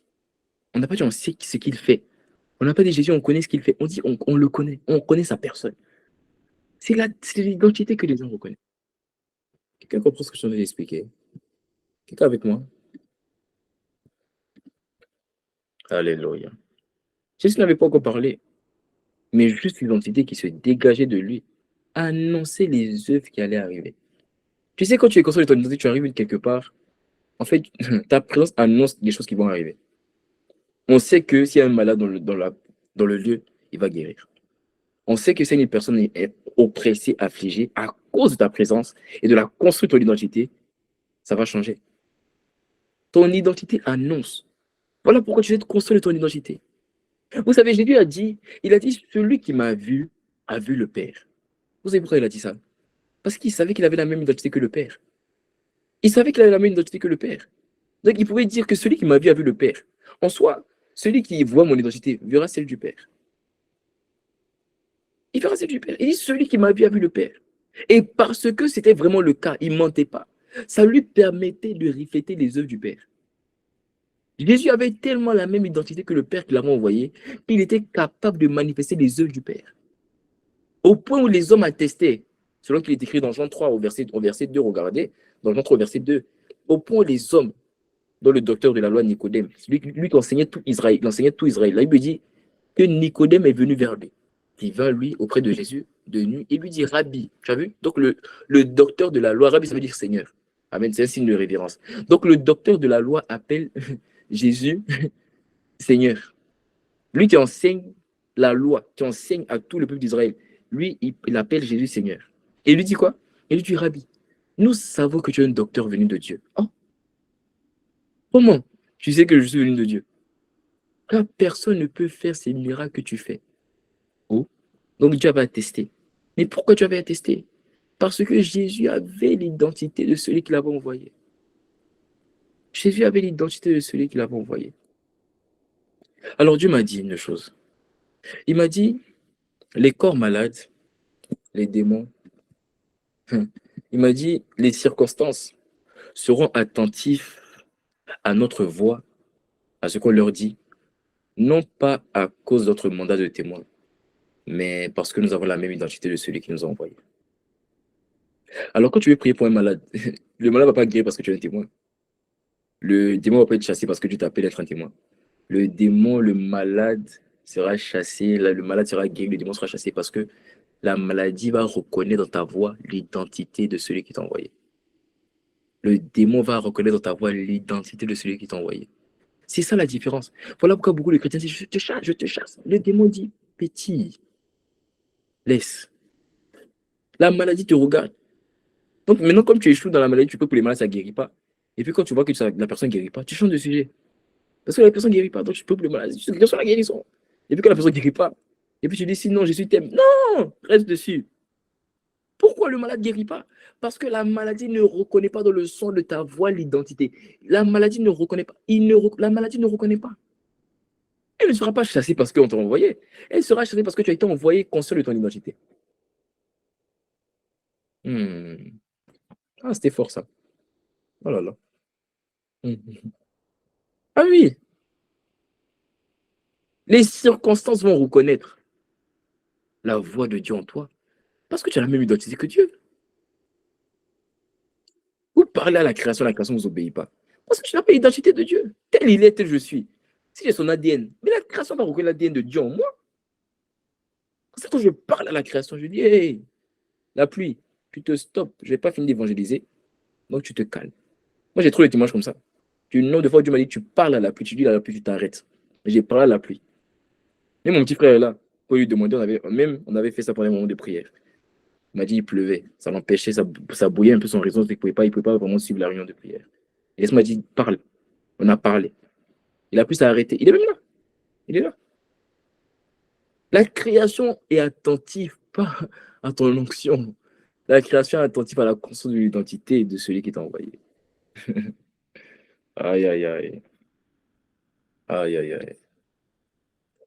On n'a pas dit on sait ce qu'il fait. On n'a pas dit Jésus, on connaît ce qu'il fait. On dit on le connaît, on connaît sa personne. C'est l'identité que les gens reconnaissent. Quelqu'un comprend ce que je suis en train d'expliquer? Quelqu'un avec moi? Alléluia. Jésus n'avait pas encore parlé, mais juste l'identité qui se dégageait de lui annonçait les œuvres qui allaient arriver. Tu sais, quand tu es conscient de ton identité, tu arrives quelque part, en fait, ta présence annonce des choses qui vont arriver. On sait que s'il y a un malade dans le lieu, il va guérir. On sait que si une personne est oppressée, affligée, à cause de ta présence et de la construire ton identité, ça va changer. Ton identité annonce. Voilà pourquoi tu dois être construire ton identité. Vous savez, Jésus il a dit, celui qui m'a vu a vu le Père. Vous savez pourquoi il a dit ça? Parce qu'il savait qu'il avait la même identité que le Père. Il savait qu'il avait la même identité que le Père. Donc il pouvait dire que celui qui m'a vu a vu le Père. En soi, celui qui voit mon identité verra celle du Père. Il verra celle du Père. Il dit, celui qui m'a vu a vu le Père. Et parce que c'était vraiment le cas, il ne mentait pas. Ça lui permettait de refléter les œuvres du Père. Jésus avait tellement la même identité que le Père qui l'avait envoyé, qu'il était capable de manifester les œuvres du Père. Au point où les hommes attestaient, selon qu'il est écrit dans Jean 3 au verset 2, regardez, dans Jean 3 au verset 2, au point où les hommes, dont le docteur de la loi Nicodème, lui qui enseignait tout Israël, la Bible dit que Nicodème est venu vers lui. Il vint, lui, auprès de Jésus, de nuit, et lui dit, Rabbi, tu as vu? Donc le docteur de la loi, Rabbi, ça veut dire Seigneur. Amen, c'est un signe de révérence. Donc le docteur de la loi appelle Jésus Seigneur. Lui qui enseigne la loi, qui enseigne à tout le peuple d'Israël, lui, il appelle Jésus Seigneur. Et il lui dit quoi? Il lui dit, Rabbi, nous savons que tu es un docteur venu de Dieu. Oh, comment tu sais que je suis venu de Dieu? Car personne ne peut faire ces miracles que tu fais. Oh, donc Dieu avait attesté. Mais pourquoi tu avais attesté? Parce que Jésus avait l'identité de celui qui l'avait envoyé. Jésus avait l'identité de celui qui l'avait envoyé. Alors Dieu m'a dit une chose. Il m'a dit, les corps malades, les démons, il m'a dit, les circonstances seront attentifs à notre voix, à ce qu'on leur dit, non pas à cause de notre mandat de témoin, mais parce que nous avons la même identité de celui qui nous a envoyés. Alors quand tu veux prier pour un malade, le malade ne va pas guérir parce que tu es un témoin. Le démon ne va pas être chassé parce que tu t'appelles être un témoin. Le démon, le malade sera chassé, le malade sera guéri, le démon sera chassé parce que la maladie va reconnaître dans ta voix l'identité de celui qui t'a envoyé. Le démon va reconnaître dans ta voix l'identité de celui qui t'a envoyé. C'est ça la différence. Voilà pourquoi beaucoup de chrétiens disent, je te chasse, je te chasse. Le démon dit, petit, laisse. La maladie te regarde. Donc maintenant, comme tu échoues dans la maladie, tu peux pour les malades, ça ne guérit pas. Et puis quand tu vois que la personne ne guérit pas, tu changes de sujet. Parce que la personne ne guérit pas, donc tu peux pour les malades. Tu te sur la guérison. Et puis quand la personne ne guérit pas, et puis tu dis, sinon, je suis thème. Non, reste dessus. Pourquoi le malade ne guérit pas? Parce que la maladie ne reconnaît pas dans le son de ta voix l'identité. La maladie ne reconnaît pas. La maladie ne reconnaît pas. Elle ne sera pas chassée parce qu'on t'a envoyé. Elle sera chassée parce que tu as été envoyé conscient de ton identité. Ah, c'était fort ça. Oh là là. Ah oui, les circonstances vont reconnaître la voix de Dieu en toi parce que tu as la même identité que Dieu. Vous parlez à la création ne vous obéit pas. Parce que tu n'as pas l'identité de Dieu. Tel il est, tel je suis. Si j'ai son ADN, mais la création va reconnaître l'ADN de Dieu en moi. C'est quand je parle à la création, je dis, hey, la pluie, tu te stops, je n'ai pas fini d'évangéliser, donc tu te calmes. Moi, j'ai trop de témoignages comme ça. Une nombre de fois, Dieu m'a dit, tu parles à la pluie, tu dis à la pluie, tu t'arrêtes. J'ai parlé à la pluie. Et mon petit frère est là. Quand il lui demandait, on avait fait ça pendant un moment de prière. Il m'a dit, il pleuvait. Ça l'empêchait, ça bouillait un peu son réseau, il ne pouvait pas vraiment suivre la réunion de prière. Et il m'a dit, parle. On a parlé. Il a pu s'arrêter. Il est même là. Il est là. La création est attentive, pas à ton onction. La création est attentive à la construction de l'identité de celui qui t'a envoyé. Aïe, aïe, aïe. Aïe, aïe, aïe.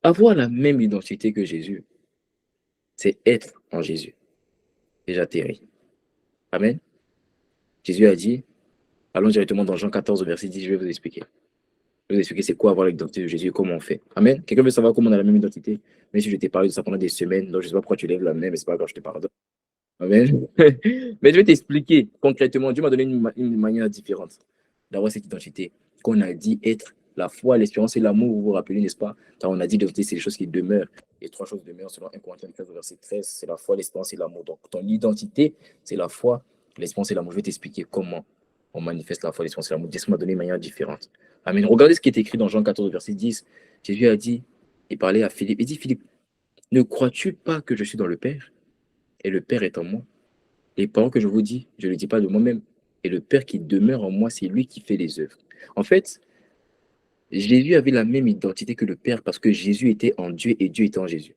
Avoir la même identité que Jésus, c'est être en Jésus. Déjà terrible. Amen. Jésus a dit, allons directement dans Jean 14, verset 10, je vais vous expliquer. Je vais vous expliquer c'est quoi avoir l'identité de Jésus et comment on fait. Amen. Quelqu'un veut savoir comment on a la même identité? Même si je t'ai parlé de ça pendant des semaines, donc je ne sais pas pourquoi tu lèves la main, mais c'est pas grave, je te pardonne. Amen. Mais je vais t'expliquer concrètement. Dieu m'a donné une manière différente d'avoir cette identité. Qu'on a dit être la foi, l'espérance et l'amour, vous vous rappelez, n'est-ce pas? Car on a dit l'identité, c'est les choses qui demeurent. Et trois choses demeurent selon 1 Corinthiens 13, verset 13. C'est la foi, l'espérance et l'amour. Donc ton identité, c'est la foi, l'espérance et l'amour. Je vais t'expliquer comment on manifeste la foi, l'espérance et l'amour. Dieu m'a donné une manière différente. Amen. Regardez ce qui est écrit dans Jean 14, verset 10. Jésus a dit, il parlait à Philippe. Il dit, Philippe, ne crois-tu pas que je suis dans le Père et le Père est en moi? Les paroles que je vous dis, je ne les dis pas de moi-même. Et le Père qui demeure en moi, c'est lui qui fait les œuvres. En fait, Jésus avait la même identité que le Père parce que Jésus était en Dieu et Dieu était en Jésus.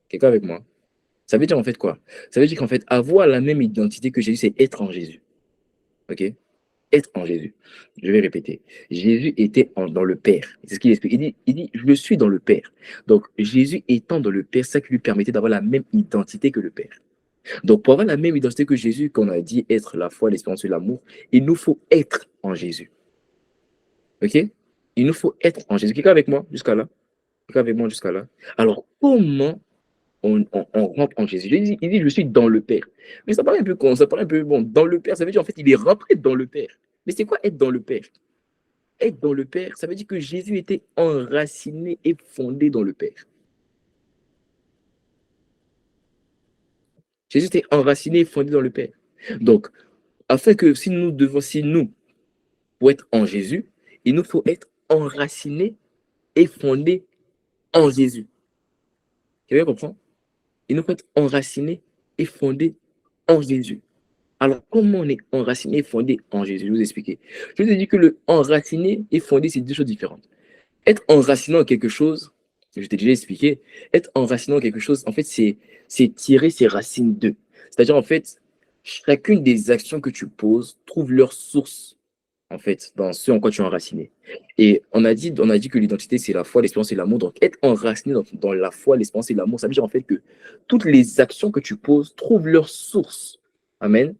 Quelqu'un avec moi? Ça veut dire en fait quoi? Ça veut dire qu'en fait, avoir la même identité que Jésus, c'est être en Jésus. OK? Être en Jésus. Je vais répéter. Jésus était dans le Père. C'est ce qu'il explique. Il dit, je suis dans le Père. Donc, Jésus étant dans le Père, ça qui lui permettait d'avoir la même identité que le Père. Donc, pour avoir la même identité que Jésus, qu'on a dit être la foi, l'espérance et l'amour, il nous faut être en Jésus. OK? Il nous faut être en Jésus. Quelqu'un avec moi jusqu'à là? Quelqu'un avec moi jusqu'à là? Alors, comment on rentre en Jésus? Il dit, je suis dans le Père. Mais ça paraît un peu con, ça paraît un peu bon. Dans le Père, ça veut dire en fait, il est rentré dans le Père. Mais c'est quoi être dans le Père? Être dans le Père, ça veut dire que Jésus était enraciné et fondé dans le Père. Jésus était enraciné et fondé dans le Père. Donc, afin que si nous, pour être en Jésus, il nous faut être enraciné et fondé en Jésus. Quelqu'un comprend? Il nous faut être enraciné et fondé en Jésus. Alors, comment on est enraciné et fondé en Jésus? Je vais vous expliquer. Je vous ai dit que le enraciné et fondé, c'est deux choses différentes. Être enraciné en quelque chose, je t'ai déjà expliqué, être enraciné en quelque chose, en fait, c'est tirer ses racines d'eux. C'est-à-dire, en fait, chacune des actions que tu poses trouve leur source, en fait, dans ce en quoi tu es enraciné. Et on a dit que l'identité, c'est la foi, l'espérance et l'amour. Donc, être enraciné dans la foi, l'espérance et l'amour, ça veut dire, en fait, que toutes les actions que tu poses trouvent leur source. Amen.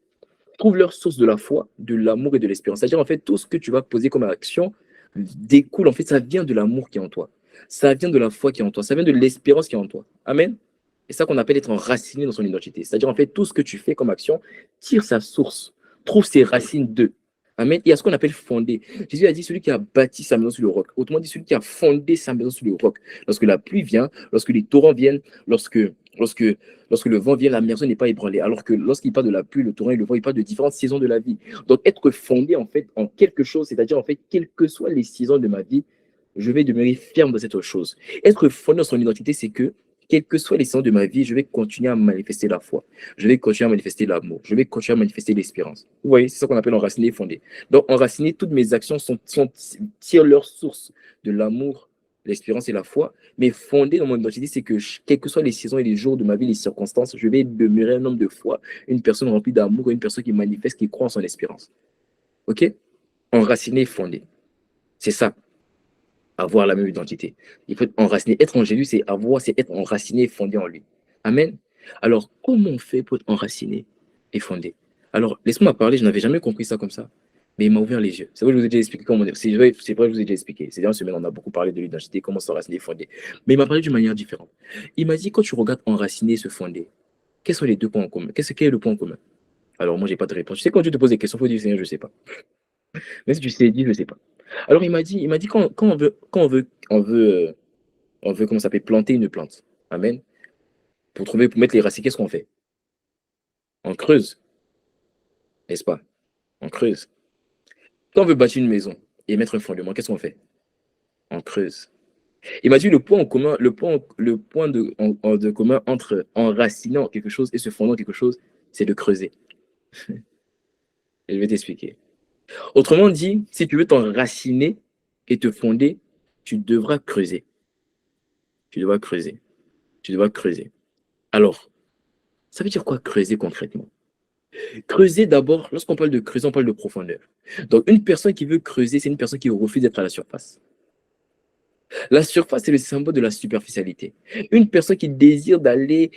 Trouvent leur source de la foi, de l'amour et de l'espérance. C'est-à-dire, en fait, tout ce que tu vas poser comme action découle, en fait, ça vient de l'amour qui est en toi. Ça vient de la foi qui est en toi. Ça vient de l'espérance qui est en toi. Amen. C'est ça qu'on appelle être enraciné dans son identité. C'est-à-dire, en fait, tout ce que tu fais comme action tire sa source, trouve ses racines d'eux. Amen. Il y a ce qu'on appelle fonder. Jésus a dit celui qui a bâti sa maison sur le roc. Autrement dit, celui qui a fondé sa maison sur le roc. Lorsque la pluie vient, lorsque les torrents viennent, lorsque, lorsque le vent vient, la maison n'est pas ébranlée. Alors que lorsqu'il parle de la pluie, le torrent et le vent, il parle de différentes saisons de la vie. Donc, être fondé, en fait, en quelque chose, c'est-à-dire, en fait, quelles que soient les saisons de ma vie, je vais demeurer ferme dans cette chose. Être fondé dans son identité, c'est que, quelles que soient les saisons de ma vie, je vais continuer à manifester la foi. Je vais continuer à manifester l'amour. Je vais continuer à manifester l'espérance. Vous voyez, c'est ça qu'on appelle enraciner et fonder. Donc, enraciner, toutes mes actions tirent leur source de l'amour, l'espérance et la foi. Mais fondé dans mon identité, c'est que quelles que soient les saisons et les jours de ma vie, les circonstances, je vais demeurer un homme de foi, une personne remplie d'amour, une personne qui manifeste, qui croit en son espérance. OK? Enraciner et fonder. C'est ça, avoir la même identité. Il faut être enraciné. Être en Jésus, c'est être enraciné et fondé en lui. Amen. Alors, comment on fait pour être enraciné et fondé? Alors, laisse-moi parler, je n'avais jamais compris ça comme ça. Mais il m'a ouvert les yeux. C'est vrai, je vous ai déjà expliqué comment dire. C'est vrai, je vous ai déjà expliqué. C'est dans une semaine, on a beaucoup parlé de l'identité, comment s'enraciner et fonder. Mais il m'a parlé d'une manière différente. Il m'a dit, quand tu regardes enraciner et se fonder, quels sont les deux points en commun? Quel est le point en commun? Alors, moi, j'ai pas de réponse. Tu sais, quand tu te poses des questions, il faut dire, Seigneur, je ne sais pas. Même si tu sais, dis, je ne sais pas. Alors, il m'a dit quand on veut, comment ça s'appelle, planter une plante. Amen. Pour mettre les racines, qu'est-ce qu'on fait? On creuse, n'est-ce pas? On creuse. Quand on veut bâtir une maison et mettre un fondement, qu'est-ce qu'on fait? On creuse. Il m'a dit le point de commun entre enracinant quelque chose et se fondant quelque chose, c'est de creuser. Et je vais t'expliquer. Autrement dit, si tu veux t'enraciner et te fonder, tu devras creuser. Tu devras creuser. Tu devras creuser. Alors, ça veut dire quoi creuser concrètement? Creuser d'abord, lorsqu'on parle de creuser, on parle de profondeur. Donc, une personne qui veut creuser, c'est une personne qui refuse d'être à la surface. La surface, c'est le symbole de la superficialité. Une personne qui désire d'être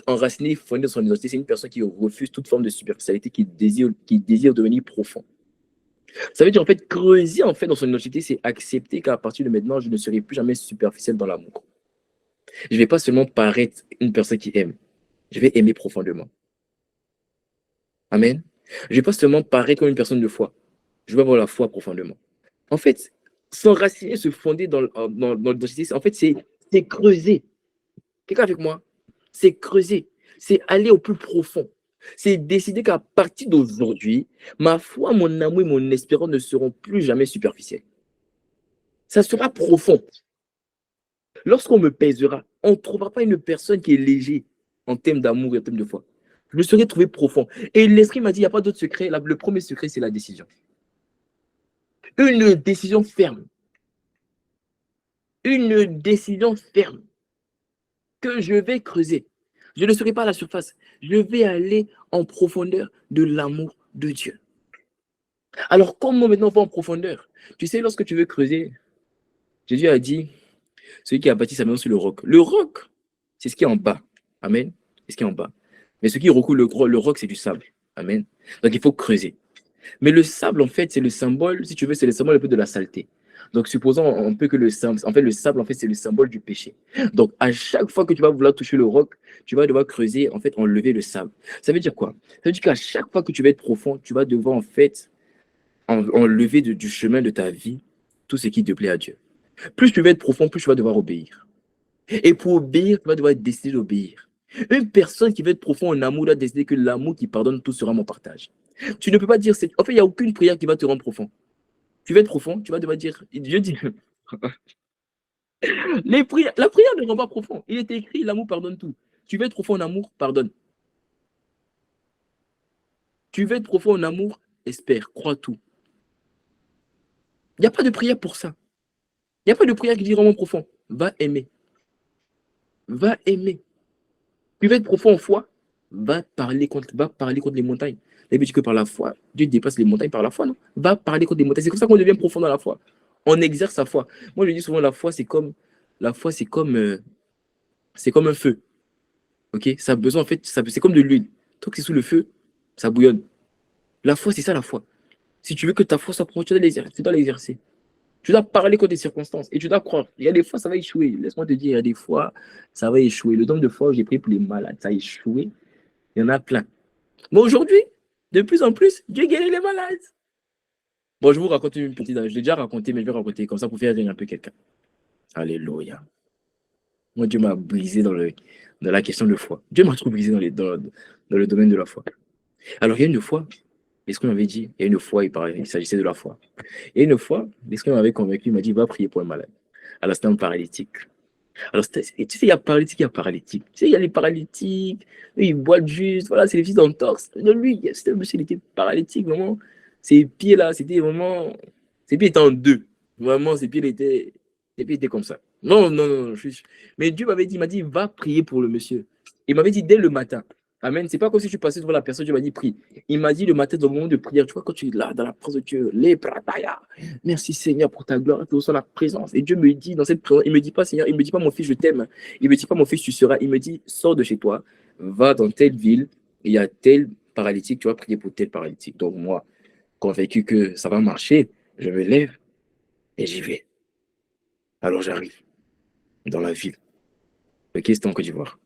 enracinée, fondée dans son identité, c'est une personne qui refuse toute forme de superficialité, qui désire devenir profond. Ça veut dire, en fait, creuser, en fait, dans son identité, c'est accepter qu'à partir de maintenant, je ne serai plus jamais superficiel dans l'amour. Je ne vais pas seulement paraître une personne qui aime, je vais aimer profondément. Amen. Je ne vais pas seulement paraître comme une personne de foi, je vais avoir la foi profondément. En fait, s'enraciner, se fonder dans l'identité, en fait, c'est creuser. Quelqu'un avec moi? C'est creuser. C'est aller au plus profond. C'est décider qu'à partir d'aujourd'hui, ma foi, mon amour et mon espérance ne seront plus jamais superficiels. Ça sera profond. Lorsqu'on me pèsera, on ne trouvera pas une personne qui est léger en termes d'amour et en termes de foi. Je serai trouvé profond. Et l'esprit m'a dit, il n'y a pas d'autre secret. Le premier secret, c'est la décision. Une décision ferme. Une décision ferme que je vais creuser. Je ne serai pas à la surface. Je vais aller en profondeur de l'amour de Dieu. Alors, comment maintenant on va en profondeur? Tu sais, lorsque tu veux creuser, Jésus a dit, celui qui a bâti sa maison sur le roc. Le roc, c'est ce qui est en bas. Amen. C'est ce qui est en bas. Mais ce qui recouvre le roc, c'est du sable. Amen. Donc, il faut creuser. Mais le sable, en fait, c'est le symbole, si tu veux, c'est le symbole un peu de la saleté. Donc, supposons un peu que le sable, en fait, c'est le symbole du péché. Donc, à chaque fois que tu vas vouloir toucher le roc, tu vas devoir creuser, en fait, enlever le sable. Ça veut dire quoi? Ça veut dire qu'à chaque fois que tu vas être profond, tu vas devoir, en fait, enlever du chemin de ta vie tout ce qui te plaît à Dieu. Plus tu vas être profond, plus tu vas devoir obéir. Et pour obéir, tu vas devoir décider d'obéir. Une personne qui veut être profond en amour doit décider que l'amour qui pardonne tout sera mon partage. Tu ne peux pas dire, en fait, il n'y a aucune prière qui va te rendre profond. Tu veux être profond, tu vas devoir dire, Dieu dit, la prière ne rend pas profond. Il est écrit, l'amour pardonne tout. Tu veux être profond en amour, pardonne. Tu veux être profond en amour, espère, crois tout. Il n'y a pas de prière pour ça. Il n'y a pas de prière qui dit vraiment profond. Va aimer. Va aimer. Tu veux être profond en foi, va parler contre les montagnes. La Bible dit que par la foi, Dieu dépasse les montagnes par la foi, non? Va parler contre les montagnes. C'est comme ça qu'on devient profond dans la foi. On exerce sa foi. Moi, je dis souvent, la foi, c'est comme un feu. Ok? Ça a besoin, en fait, c'est comme de l'huile. Tant que c'est sous le feu, ça bouillonne. La foi, c'est ça la foi. Si tu veux que ta foi soit profonde, tu dois l'exercer. Tu dois parler contre des circonstances et tu dois croire. Il y a des fois, ça va échouer. Laisse-moi te dire, il y a des fois, ça va échouer. Le nombre de fois où j'ai prié pour les malades, ça a échoué. Il y en a plein. Mais aujourd'hui, de plus en plus, Dieu guérit les malades. Bon, je vais vous raconter une petite. Je l'ai déjà raconté, mais je vais raconter comme ça pour faire rire un peu quelqu'un. Alléluia. Moi, Dieu m'a brisé dans la question de foi. Dieu m'a trop brisé dans le domaine de la foi. Alors, il y a une fois, l'Esprit m'avait dit, il y a une fois, il s'agissait de la foi. Et une fois, l'Esprit m'avait convaincu, il m'a dit, va prier pour un malade. Alors, c'était un paralytique. Alors, tu sais, il y a paralytique, il y a paralytique. Tu sais, il y a les paralytiques, eux, ils boivent juste, voilà, c'est les fils d'entorse. Lui, c'était un monsieur, il était paralytique, vraiment. Ses pieds là, c'était vraiment. Ses pieds étaient en deux. Vraiment, ses pieds étaient comme ça. Non, non, non, mais Dieu m'avait dit, il m'a dit, va prier pour le monsieur. Il m'avait dit dès le matin. Amen. C'est pas comme si je passais devant la personne, Dieu m'a dit, prie. Il m'a dit le matin, dans le moment de prière, tu vois, quand tu es là, dans la présence de Dieu, les prataya. Merci Seigneur pour ta gloire, pour la présence. Et Dieu me dit dans cette présence, il me dit pas Seigneur, il me dit pas mon fils, je t'aime. Il me dit pas mon fils, tu seras. Il me dit, sors de chez toi, va dans telle ville, il y a tel paralytique, tu vas prier pour tel paralytique. Donc moi, convaincu que ça va marcher, je me lève et j'y vais. Alors j'arrive dans la ville. Ok, c'était en Côte d'Ivoire.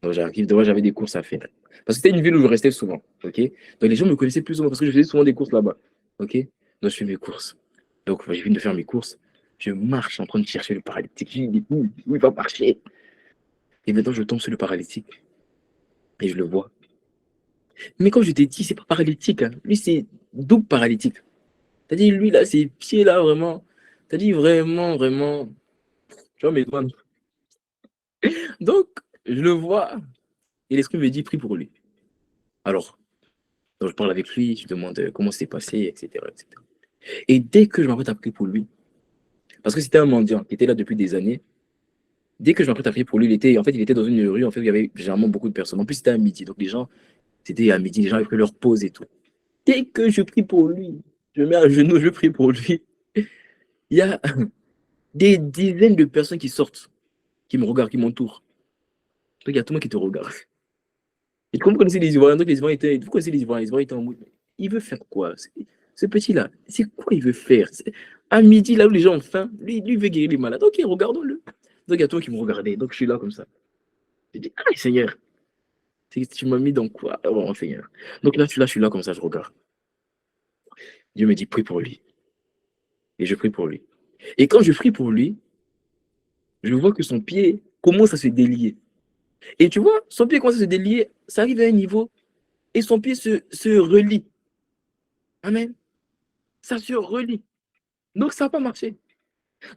Donc j'arrive, devant, j'avais des courses à faire. Parce que c'était une ville où je restais souvent. Ok, donc les gens me connaissaient plus ou moins parce que je faisais souvent des courses là-bas. Ok, donc je fais mes courses. Donc je viens de faire mes courses. Je marche en train de chercher le paralytique. Je dis, où il va marcher? Et maintenant je tombe sur le paralytique et je le vois. Mais comme je t'ai dit, c'est pas paralytique, hein. Lui, c'est double paralytique. C'est-à-dire, lui, là, ses pieds, là, vraiment. C'est-à-dire, vraiment, vraiment. Tu vois mes doigts. Donc, je le vois. Et l'esprit me dit, prie pour lui. Alors, donc je parle avec lui, je demande comment c'est passé, etc., etc. Et dès que je m'apprête à prier pour lui, parce que c'était un mendiant qui était là depuis des années, dès que je m'apprête à prier pour lui, il était dans une rue en fait, où il y avait généralement beaucoup de personnes. En plus, c'était à midi. Donc, les gens, c'était à midi, les gens avaient pris leur pause et tout. Dès que je prie pour lui, je mets à genoux, je prie pour lui. Il y a des dizaines de personnes qui sortent, qui me regardent, qui m'entourent. Donc, il y a tout le monde qui te regarde. Et comme vous connaissez les Ivoiriens, donc vous connaissez les Ivoiriens étaient en mode, il veut faire quoi? Ce petit-là, c'est quoi il veut faire? À midi, là où les gens ont faim, lui veut guérir les malades. Ok, regardons-le. Donc, il y a tout le monde qui me regardait. Donc, je suis là comme ça. Je dis, ah, Seigneur, tu m'as mis dans quoi? Ah, bon, Seigneur. Donc là, je suis là comme ça, je regarde. Dieu me dit, prie pour lui. Et je prie pour lui. Et quand je prie pour lui, je vois que son pied commence à se délier. Et tu vois, son pied commence à se délier, ça arrive à un niveau, et son pied se relie. Amen. Ça se relie. Donc, ça n'a pas marché.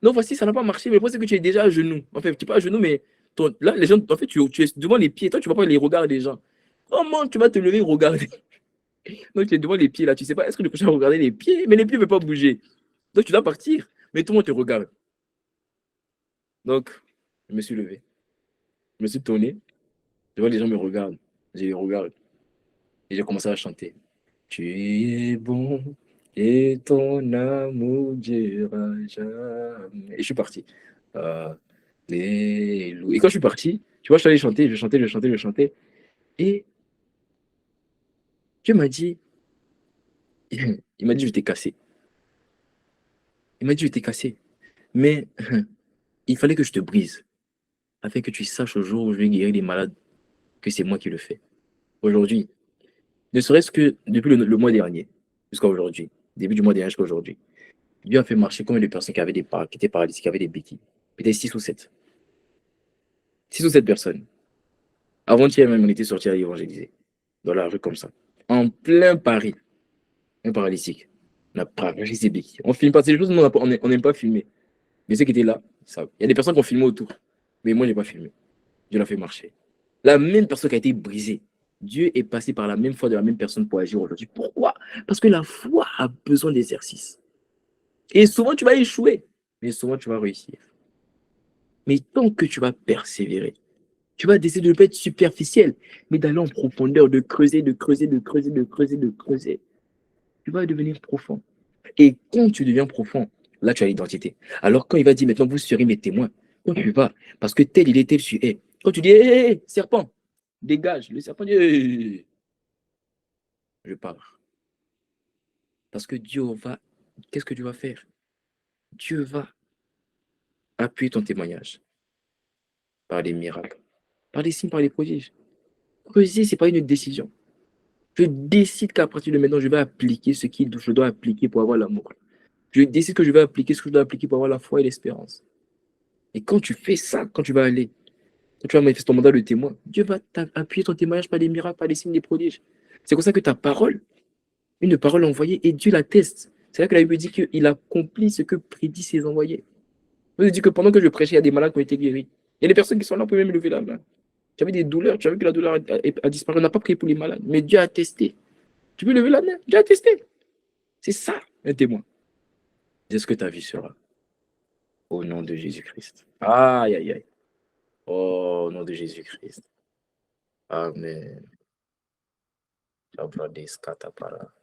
Donc, voici, ça n'a pas marché, mais le problème, c'est que tu es déjà à genoux. En fait, tu n'es pas à genoux, mais là, les gens, en fait, tu es devant les pieds. Toi, tu ne vois pas les regards des gens. Comment tu vas te lever et regarder? Donc, tu es devant les pieds là, tu sais pas, est-ce que le prochain va regarder les pieds? Mais les pieds ne veulent pas bouger. Donc, tu dois partir, mais tout le monde te regarde. Donc, je me suis levé, je me suis tourné, je vois les gens me regardent, je les regarde et j'ai commencé à chanter. Tu es bon et ton amour durera jamais. Et je suis parti. Alléluia. Et quand je suis parti, tu vois, je suis allé chanter, je chantais, je chantais, je chantais. Et Dieu m'a dit, il m'a dit, je t'ai cassé. Il m'a dit, je t'ai cassé. Mais il fallait que je te brise, afin que tu saches au jour où je vais guérir les malades, que c'est moi qui le fais. Aujourd'hui, ne serait-ce que depuis le mois dernier, jusqu'à aujourd'hui, début du mois dernier jusqu'à aujourd'hui, Dieu a fait marcher combien de personnes qui étaient paralysées, qui avaient des béquilles? Peut-être 6 ou 7. 6 ou 7 personnes. Avant-hier même, on était sortis à évangéliser. Dans la rue comme ça. En plein Paris. Un paralytique. On a paralysé ses béquilles. On filme pas. C'est des choses on n'aime pas filmer. Mais ceux qui étaient là, ça. Il y a des personnes qui ont filmé autour. Mais moi, je n'ai pas filmé. Dieu l'a fait marcher. La même personne qui a été brisée. Dieu est passé par la même foi de la même personne pour agir aujourd'hui. Pourquoi? Parce que la foi a besoin d'exercice. Et souvent, tu vas échouer. Mais souvent, tu vas réussir. Mais tant que tu vas persévérer, tu vas décider de ne pas être superficiel, mais d'aller en profondeur, de creuser, de creuser, de creuser, de creuser, de creuser. Tu vas devenir profond. Et quand tu deviens profond, là, tu as l'identité. Alors, quand il va dire maintenant, vous serez mes témoins, quand tu vas, parce que tel il est, tel tu es. Quand tu dis, hé, serpent, dégage, le serpent dit, hé, je pars. Parce que Dieu va, qu'est-ce que Dieu va faire? Dieu va appuyer ton témoignage par les miracles, par les signes, par les prodiges. Creuser, ce n'est pas une décision. Je décide qu'à partir de maintenant, je vais appliquer ce que je dois appliquer pour avoir l'amour. Je décide que je vais appliquer ce que je dois appliquer pour avoir la foi et l'espérance. Et quand tu fais ça, quand tu vas aller, quand tu vas manifester ton mandat de témoin, Dieu va appuyer ton témoignage par les miracles, par les signes, des prodiges. C'est comme ça que ta parole, une parole envoyée, et Dieu l'atteste. C'est là que la Bible dit qu'il accomplit ce que prédit ses envoyés. Vous dit que pendant que je prêchais, il y a des malades qui ont été guéris. Il y a des personnes qui sont là pour même lever la main. Tu avais des douleurs, tu as vu que la douleur a disparu. On n'a pas prié pour les malades, mais Dieu a attesté. Tu peux lever la main, Dieu a attesté. C'est ça, un témoin. C'est ce que ta vie sera. Au nom de Jésus-Christ. Aïe, aïe, aïe. Oh, au nom de Jésus-Christ. Amen. Abra des scatapara.